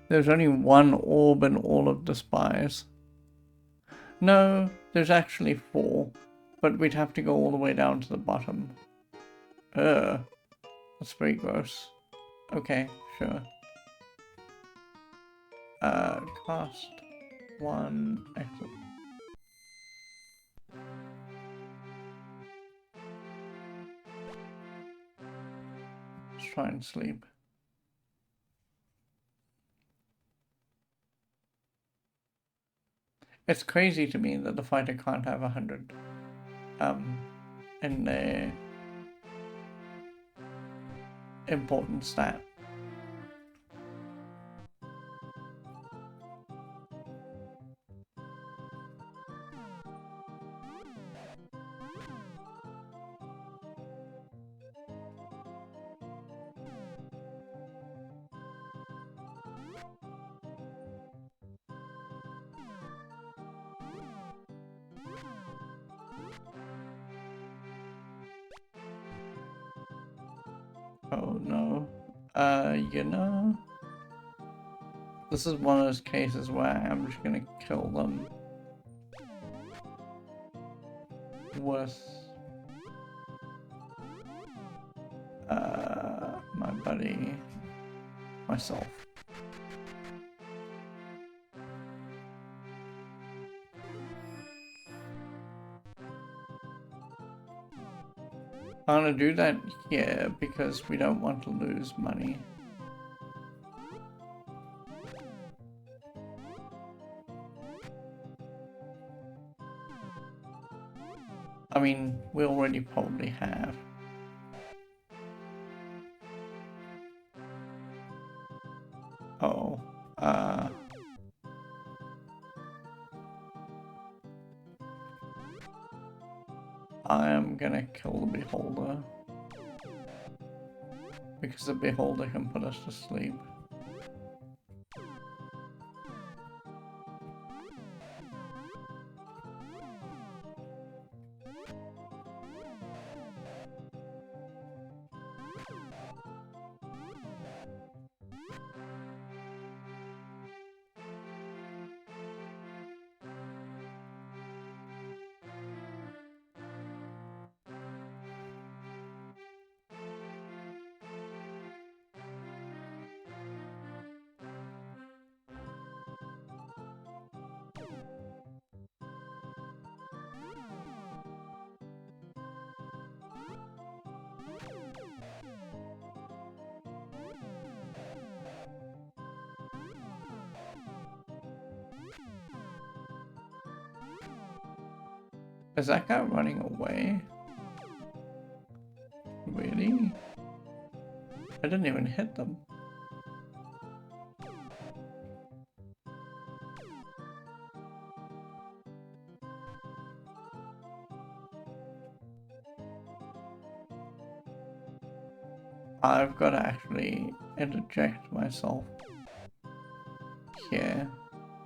S1: There's only one orb in all of Despise. No, there's actually 4, but we'd have to go all the way down to the bottom. That's very gross. Okay, sure. Cost 1, excellent. Let's try and sleep. It's crazy to me that the fighter can't have 100 in the important stat. Oh no. You know, this is one of those cases where I'm just gonna kill them with my buddy, myself. I'm gonna do that here because we don't want to lose money. I mean, we already probably have. Oh, I am gonna kill the beholder. Because the beholder can put us to sleep. Is that guy running away? Really? I didn't even hit them. I've got to actually interject myself here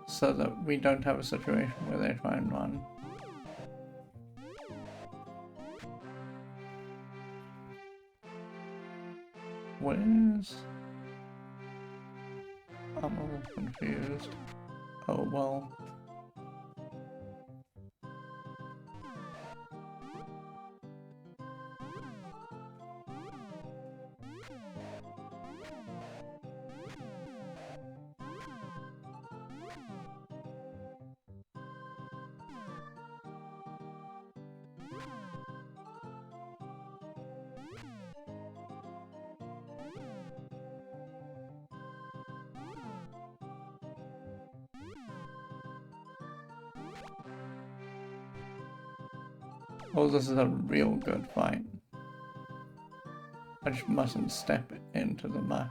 S1: so that we don't have a situation where they try and run. Where's... I'm a little confused. Oh well. Oh, this is a real good fight. I just mustn't step into the muck.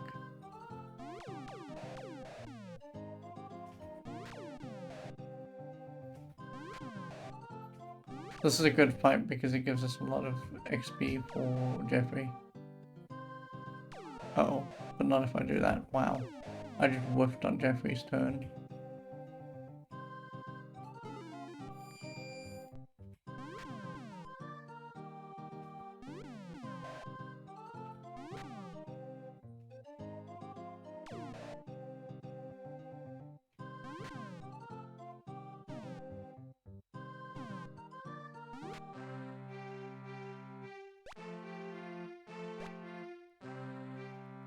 S1: This is a good fight because it gives us a lot of XP for Geoffery. Uh-oh, but not if I do that. Wow. I just whiffed on Geoffery's turn.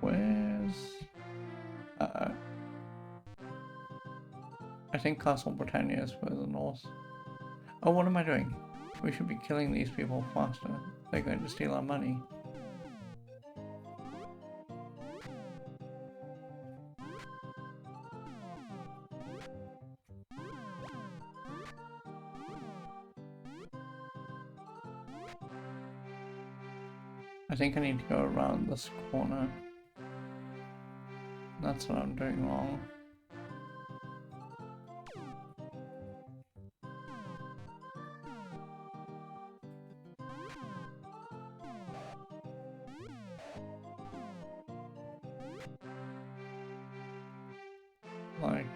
S1: Where's... I think Castle Britannia is further north. Oh, what am I doing? We should be killing these people faster. They're going to steal our money. I think I need to go around this corner. That's what I'm doing wrong. Like,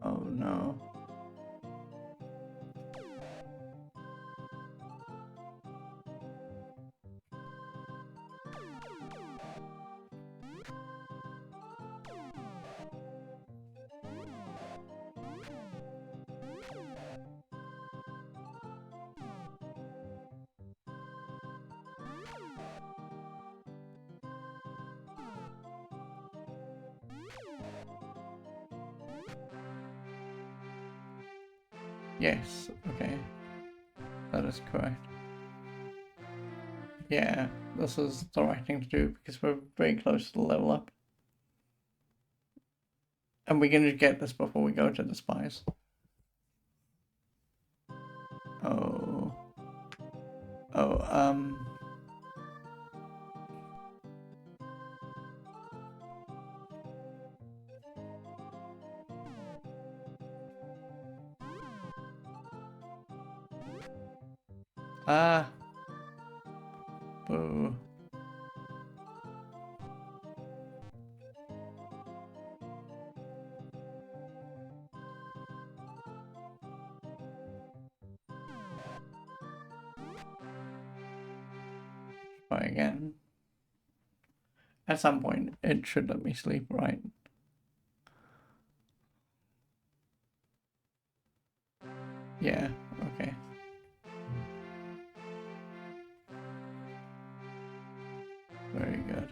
S1: oh no. Yes, okay. That is correct. Yeah, this is the right thing to do because we're very close to the level up. And we're going to get this before we go to the spies. Oh. Oh, Ah. Boo. Try again. At some point, it should let me sleep, right? Yeah, okay. Very good.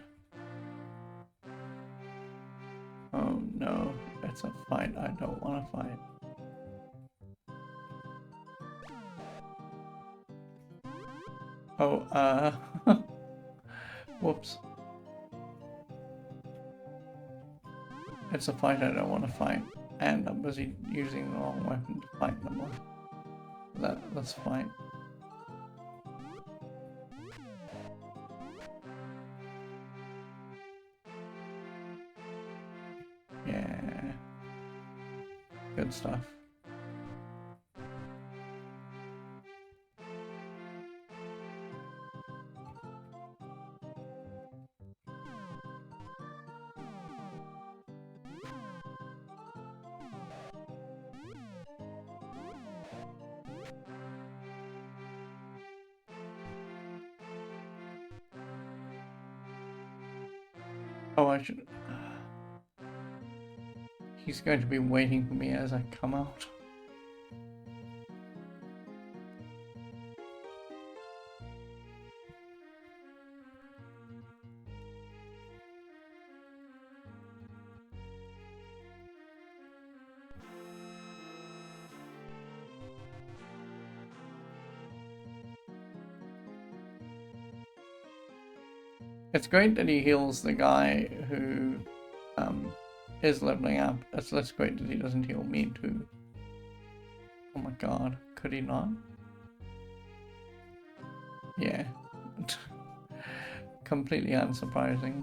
S1: Oh no, it's a fight I don't want to fight. Oh, whoops. It's a fight I don't want to fight, and I'm busy using the wrong weapon to fight them with. That's fine. Yeah. Good stuff. Oh, I should... He's going to be waiting for me as I come out. It's great that he heals the guy who is leveling up. It's less great that he doesn't heal me too. Oh my god, could he not? Yeah. Completely unsurprising.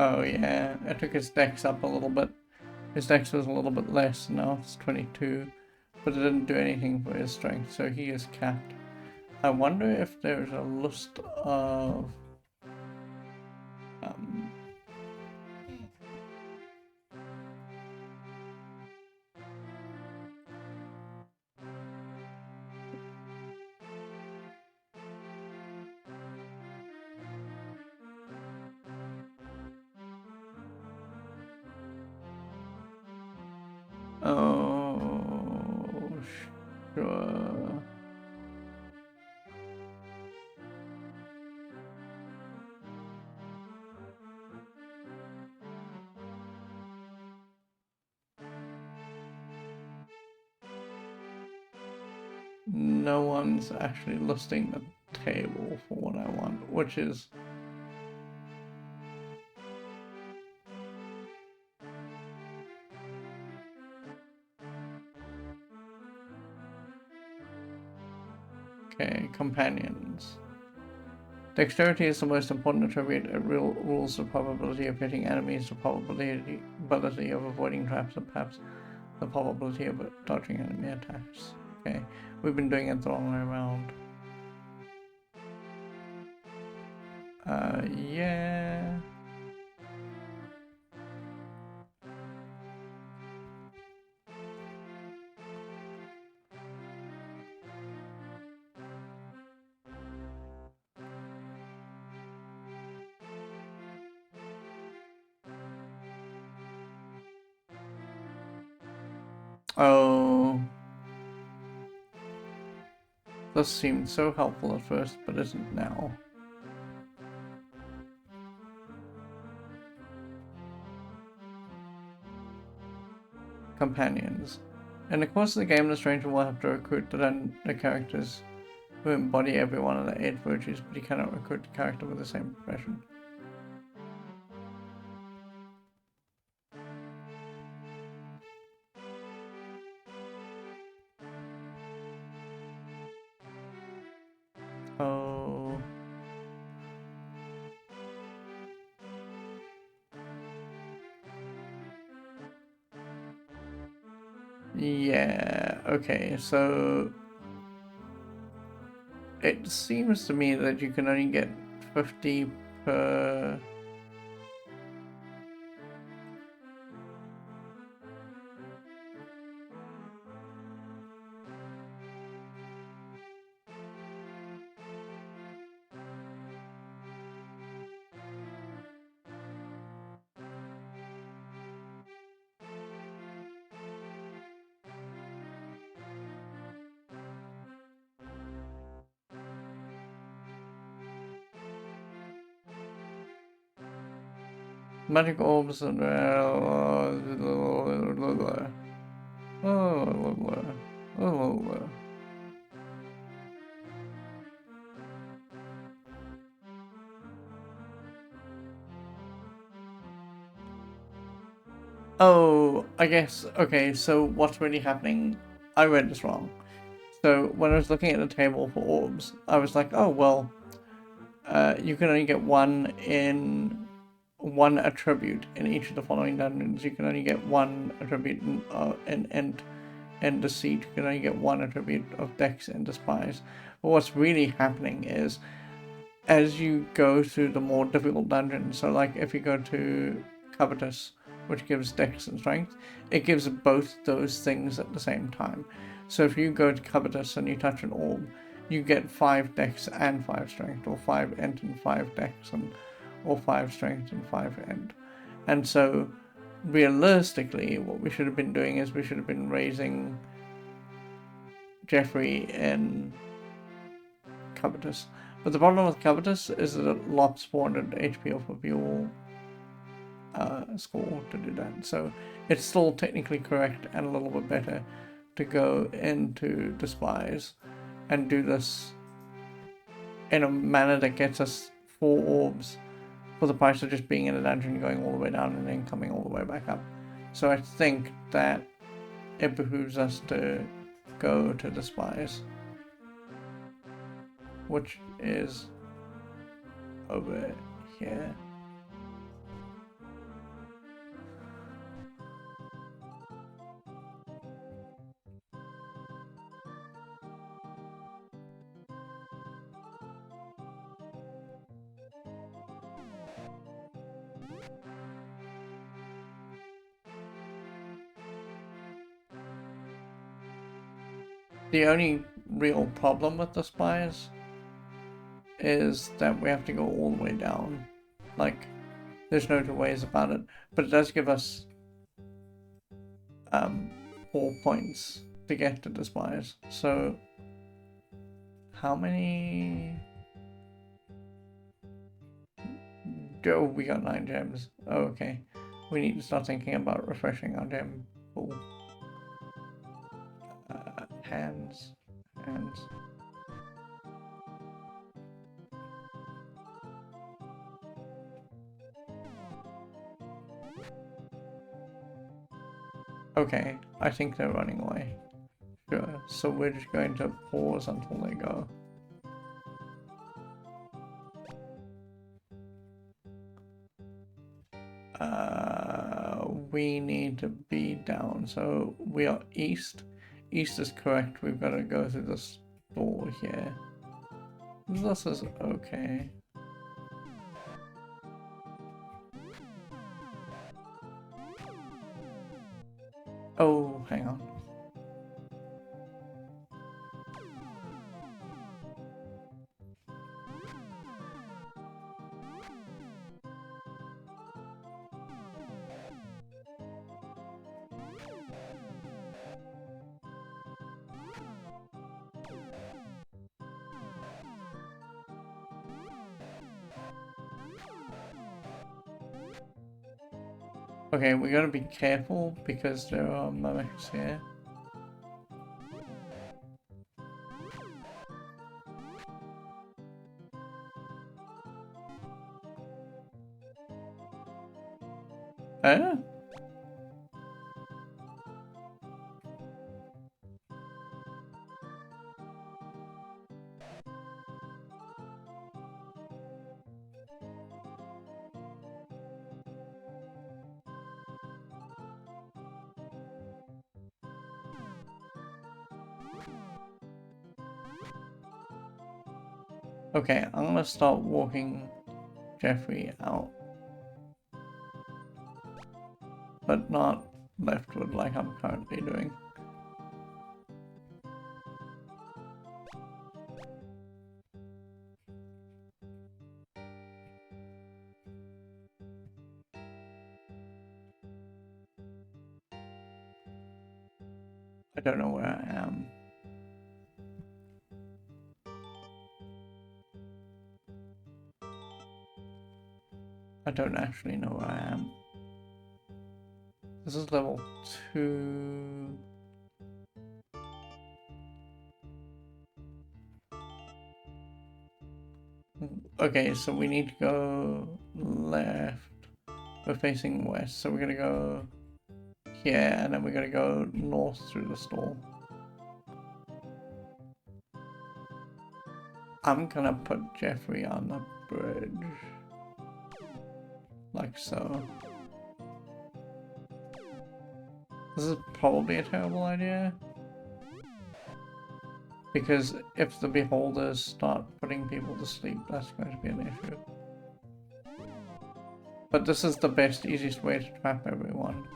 S1: Oh yeah, I took his dex up a little bit. His dex was a little bit less, now it's 22. But it didn't do anything for his strength, so he is capped. I wonder if there's a list of... Oh, sure. No one's actually listing the table for what I want, which is... Okay, companions. Dexterity is the most important attribute. It rules the probability of hitting enemies, the probability of avoiding traps, and perhaps the probability of dodging enemy attacks. Okay, we've been doing it the wrong way around. Yeah. Oh. This seemed so helpful at first, but isn't now. Companions. In the course of the game, the stranger will have to recruit the characters who embody every one of the 8 virtues, but he cannot recruit a character with the same profession. Oh. Yeah, okay, so it seems to me that you can only get 50 per... magic orbs and... Oh, I guess, okay, so what's really happening? I read this wrong. So when I was looking at the table for orbs, I was like, oh, well, you can only get one attribute in each of the following dungeons. You can only get one attribute in Deceit. You can only get one attribute of Dex and Despise. But what's really happening is, as you go through the more difficult dungeons, so like if you go to Covetous, which gives Dex and Strength, it gives both those things at the same time. So if you go to Covetous and you touch an orb, you get 5 Dex and 5 Strength, or 5 Ent and 5 Dex, or 5 Strength and 5 Ent. And so, realistically, what we should have been doing is we should have been raising Geoffery in Covetous. But the problem with Covetous is that it lops 400 HP off of your score to do that. So it's still technically correct and a little bit better to go into Despise and do this in a manner that gets us 4 orbs for the price of just being in a dungeon, going all the way down and then coming all the way back up. So I think that it behooves us to go to Despise, which is over here. The only real problem with the Spires is that we have to go all the way down. Like, there's no two ways about it. But it does give us 4 points to get to the Spires. So, how many... Oh, we got 9 gems. Oh, okay. We need to start thinking about refreshing our gem pool. Hands. Okay, I think they're running away. Sure, so we're just going to pause until they go. We need to be down, so we are east. East is correct, we've got to go through this door here. This is okay. Oh, hang on. Okay, we gotta be careful because there are mimics here. Eh? Okay, I'm gonna start walking Geoffrey out. But not leftward like I'm currently doing. I don't know where I am. I don't actually know where I am. This is level 2. Okay, so we need to go left. We're facing west, so we're gonna go here, and then we're gonna go north through the stall. I'm gonna put Geoffrey on the bridge. Like so. This is probably a terrible idea. Because if the beholders start putting people to sleep, that's going to be an issue. But this is the best, easiest way to trap everyone.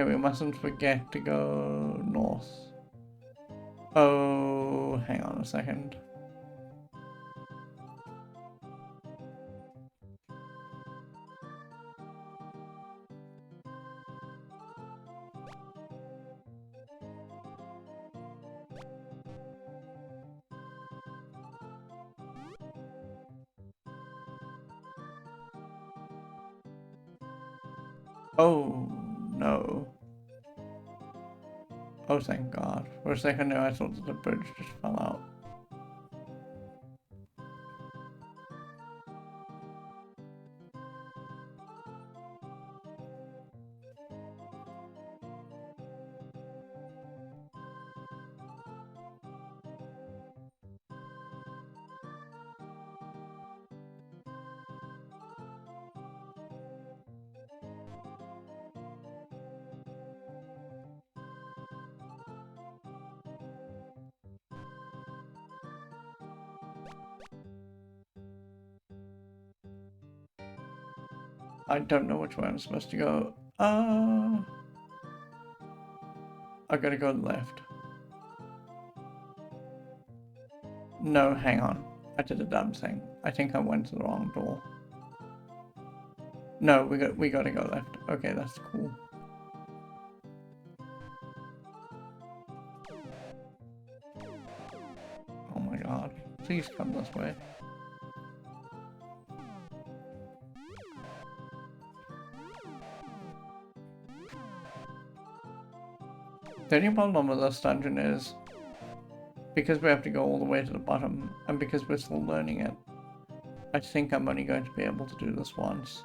S1: Okay, we mustn't forget to go north. Oh, hang on a second. Oh, no. Oh, thank God. For a second there, I thought that the bridge just fell out. I don't know which way I'm supposed to go. I gotta go left. No, hang on. I did a dumb thing. I think I went to the wrong door. No, we gotta go left. Okay, that's cool. Oh my God. Please come this way. The only problem with this dungeon is because we have to go all the way to the bottom, and because we're still learning it, I think I'm only going to be able to do this once.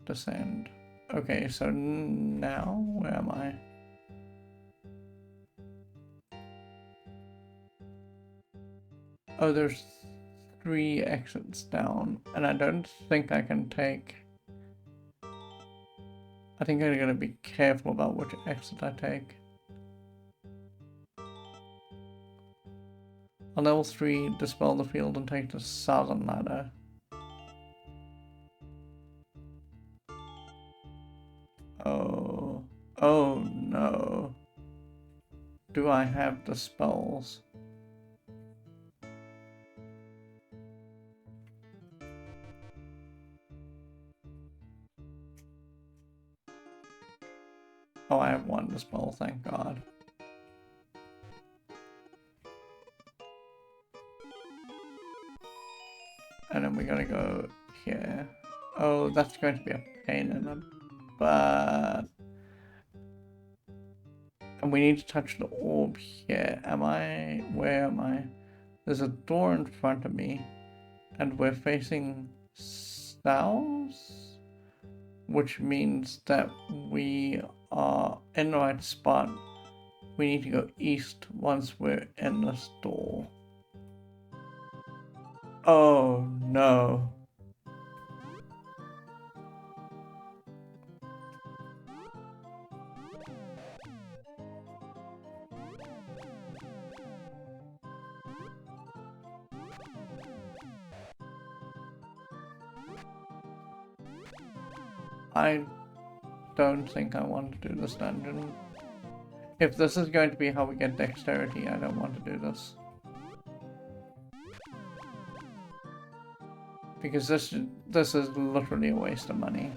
S1: Descend. Okay, so now, where am I? Oh, there's 3 exits down, and I don't think I can take... I think I'm gonna be careful about which exit I take. On level 3, dispel the field and take the southern ladder. Oh. Oh no. Do I have the spells? Oh, I have one dispel, thank God. And then we gotta go here. Oh, that's going to be a pain in the butt. And we need to touch the orb here. Am I? Where am I? There's a door in front of me. And we're facing south? Which means that we are in the right spot. We need to go east once we're in this door. Oh no. I don't think I want to do this dungeon. If this is going to be how we get dexterity, I don't want to do this. Because this is literally a waste of money.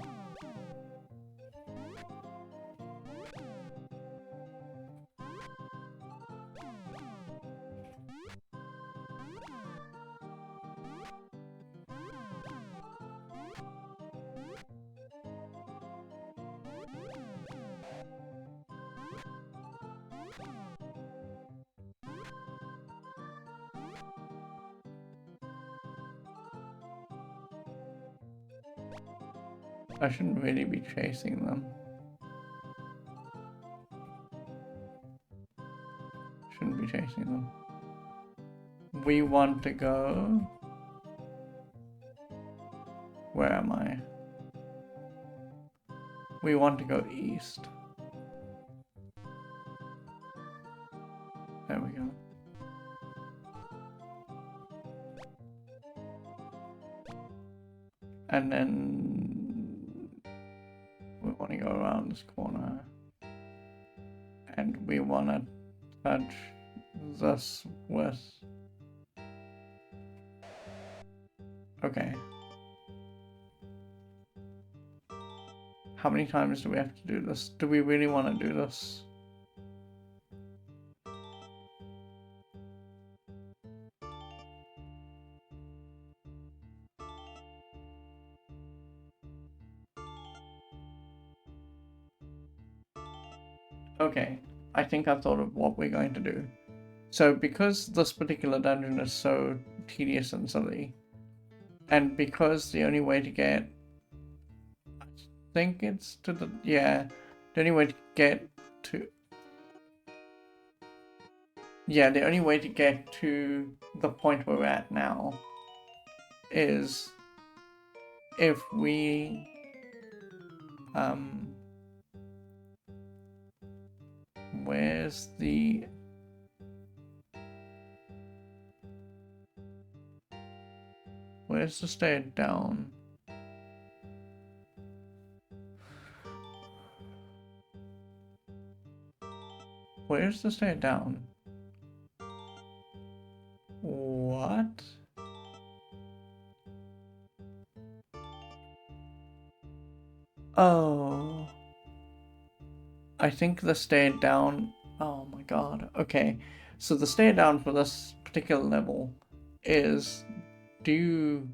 S1: I shouldn't really be chasing them. Shouldn't be chasing them. We want to go... Where am I? We want to go east. There we go. And then we want to go around this corner. And we want to touch this with... Okay. How many times do we have to do this? Do we really want to do this? Okay, I think I've thought of what we're going to do. So because this particular dungeon is so tedious and silly, and because the only way to get... I think it's to the... Yeah, the only way to get to... Yeah, the only way to get to the point where we're at now is if we... Where's the... Where's the stair down? Where's the stair down? What? Oh. I think the stair down... Oh my god. Okay. So the stair down for this particular level is due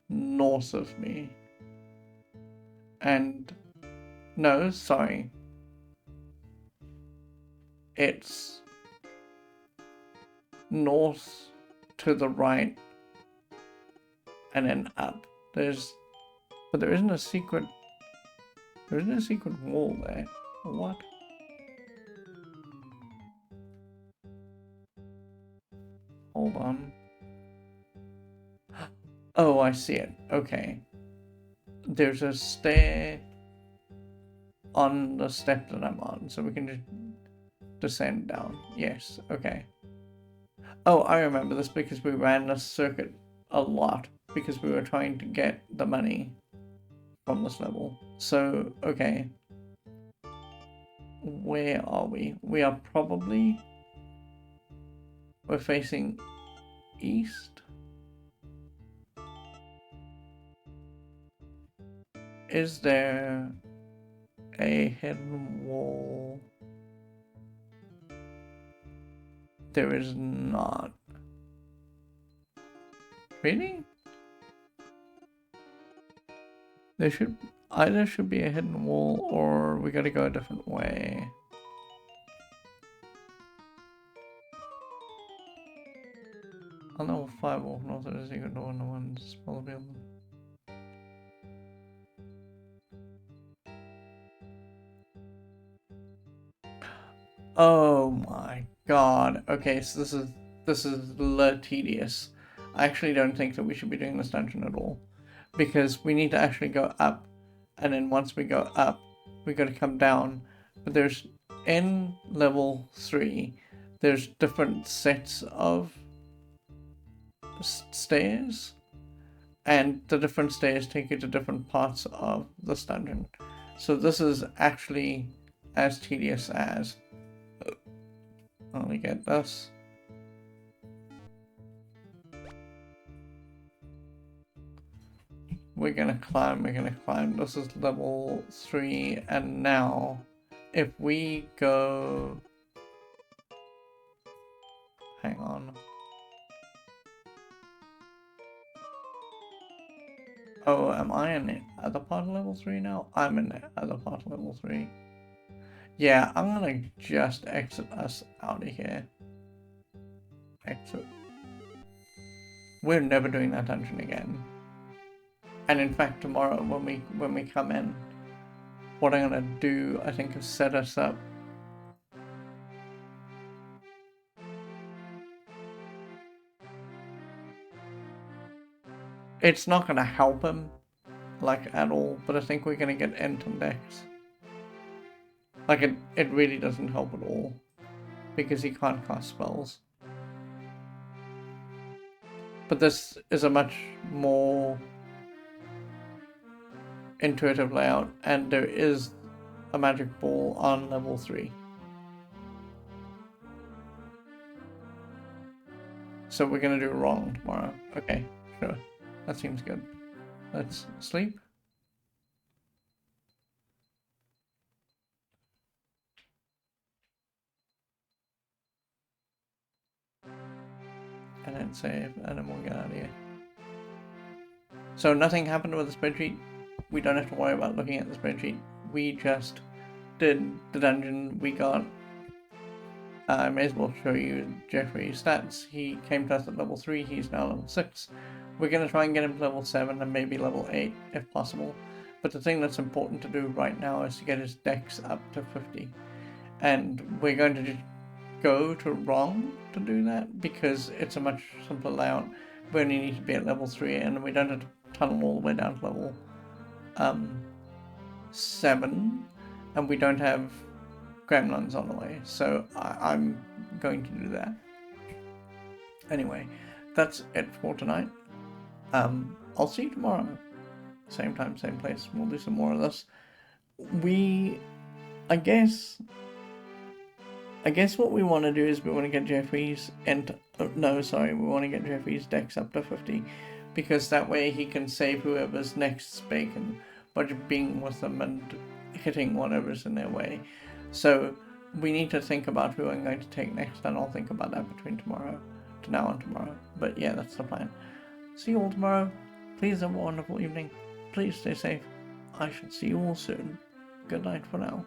S1: north of me. And... No, sorry. It's... north to the right and then up. But there isn't a secret... There isn't a secret wall there. What? Hold on. Oh, I see it. Okay. There's a stair on the step that I'm on, so we can just descend down. Yes, okay. Oh, I remember this because we ran this circuit a lot because we were trying to get the money from this level. So, okay. Where are we? We are probably... We're facing east. Is there a hidden wall? There is not. Really? There should either should be a hidden wall or we gotta go a different way. On level 5 walk north there is a secret door in the one smaller building. Oh my god. Okay, so this is tedious. I actually don't think that we should be doing this dungeon at all. Because we need to actually go up, and then once we go up, we gotta come down. But there's, in level 3, there's different sets of stairs, and the different stairs take you to different parts of this dungeon. So this is actually as tedious as... Let me get this. We're gonna climb. This is level 3, and now if we go... Hang on. Oh, am I in the other part of level 3 now? I'm in the other part of level 3. Yeah, I'm gonna just exit us out of here. Exit. We're never doing that dungeon again. And in fact, tomorrow when we come in, what I'm gonna do, I think, is set us up. It's not gonna help him, like, at all, but I think we're gonna get Enten decks. Like, it really doesn't help at all, because he can't cast spells. But this is a much more intuitive layout, and there is a magic ball on level 3. So we're gonna do wrong tomorrow. Okay, sure. That seems good. Let's sleep. And then save, and then we'll get out of here. So nothing happened with the spreadsheet. We don't have to worry about looking at the spreadsheet. We just did the dungeon. We got... I may as well show you Geoffery's stats. He came to us at level 3. He's now level 6. We're going to try and get him to level 7 and maybe level 8 if possible. But the thing that's important to do right now is to get his dex up to 50. And we're going to just go to wrong to do that because it's a much simpler layout. We only need to be at level 3 and we don't have to tunnel all the way down to level 7. And we don't have gremlins on the way. So I'm going to do that. Anyway, that's it for tonight. I'll see you tomorrow. Same time, same place. We'll do some more of this. I guess what we want to do is we want to get Geoffrey's we want to get Geoffrey's dex up to 50, because that way he can save whoever's next bacon by just being with them and hitting whatever's in their way. So we need to think about who I'm going to take next, and I'll think about that between now and tomorrow. But yeah, that's the plan. See you all tomorrow. Please have a wonderful evening. Please stay safe. I shall see you all soon. Good night for now.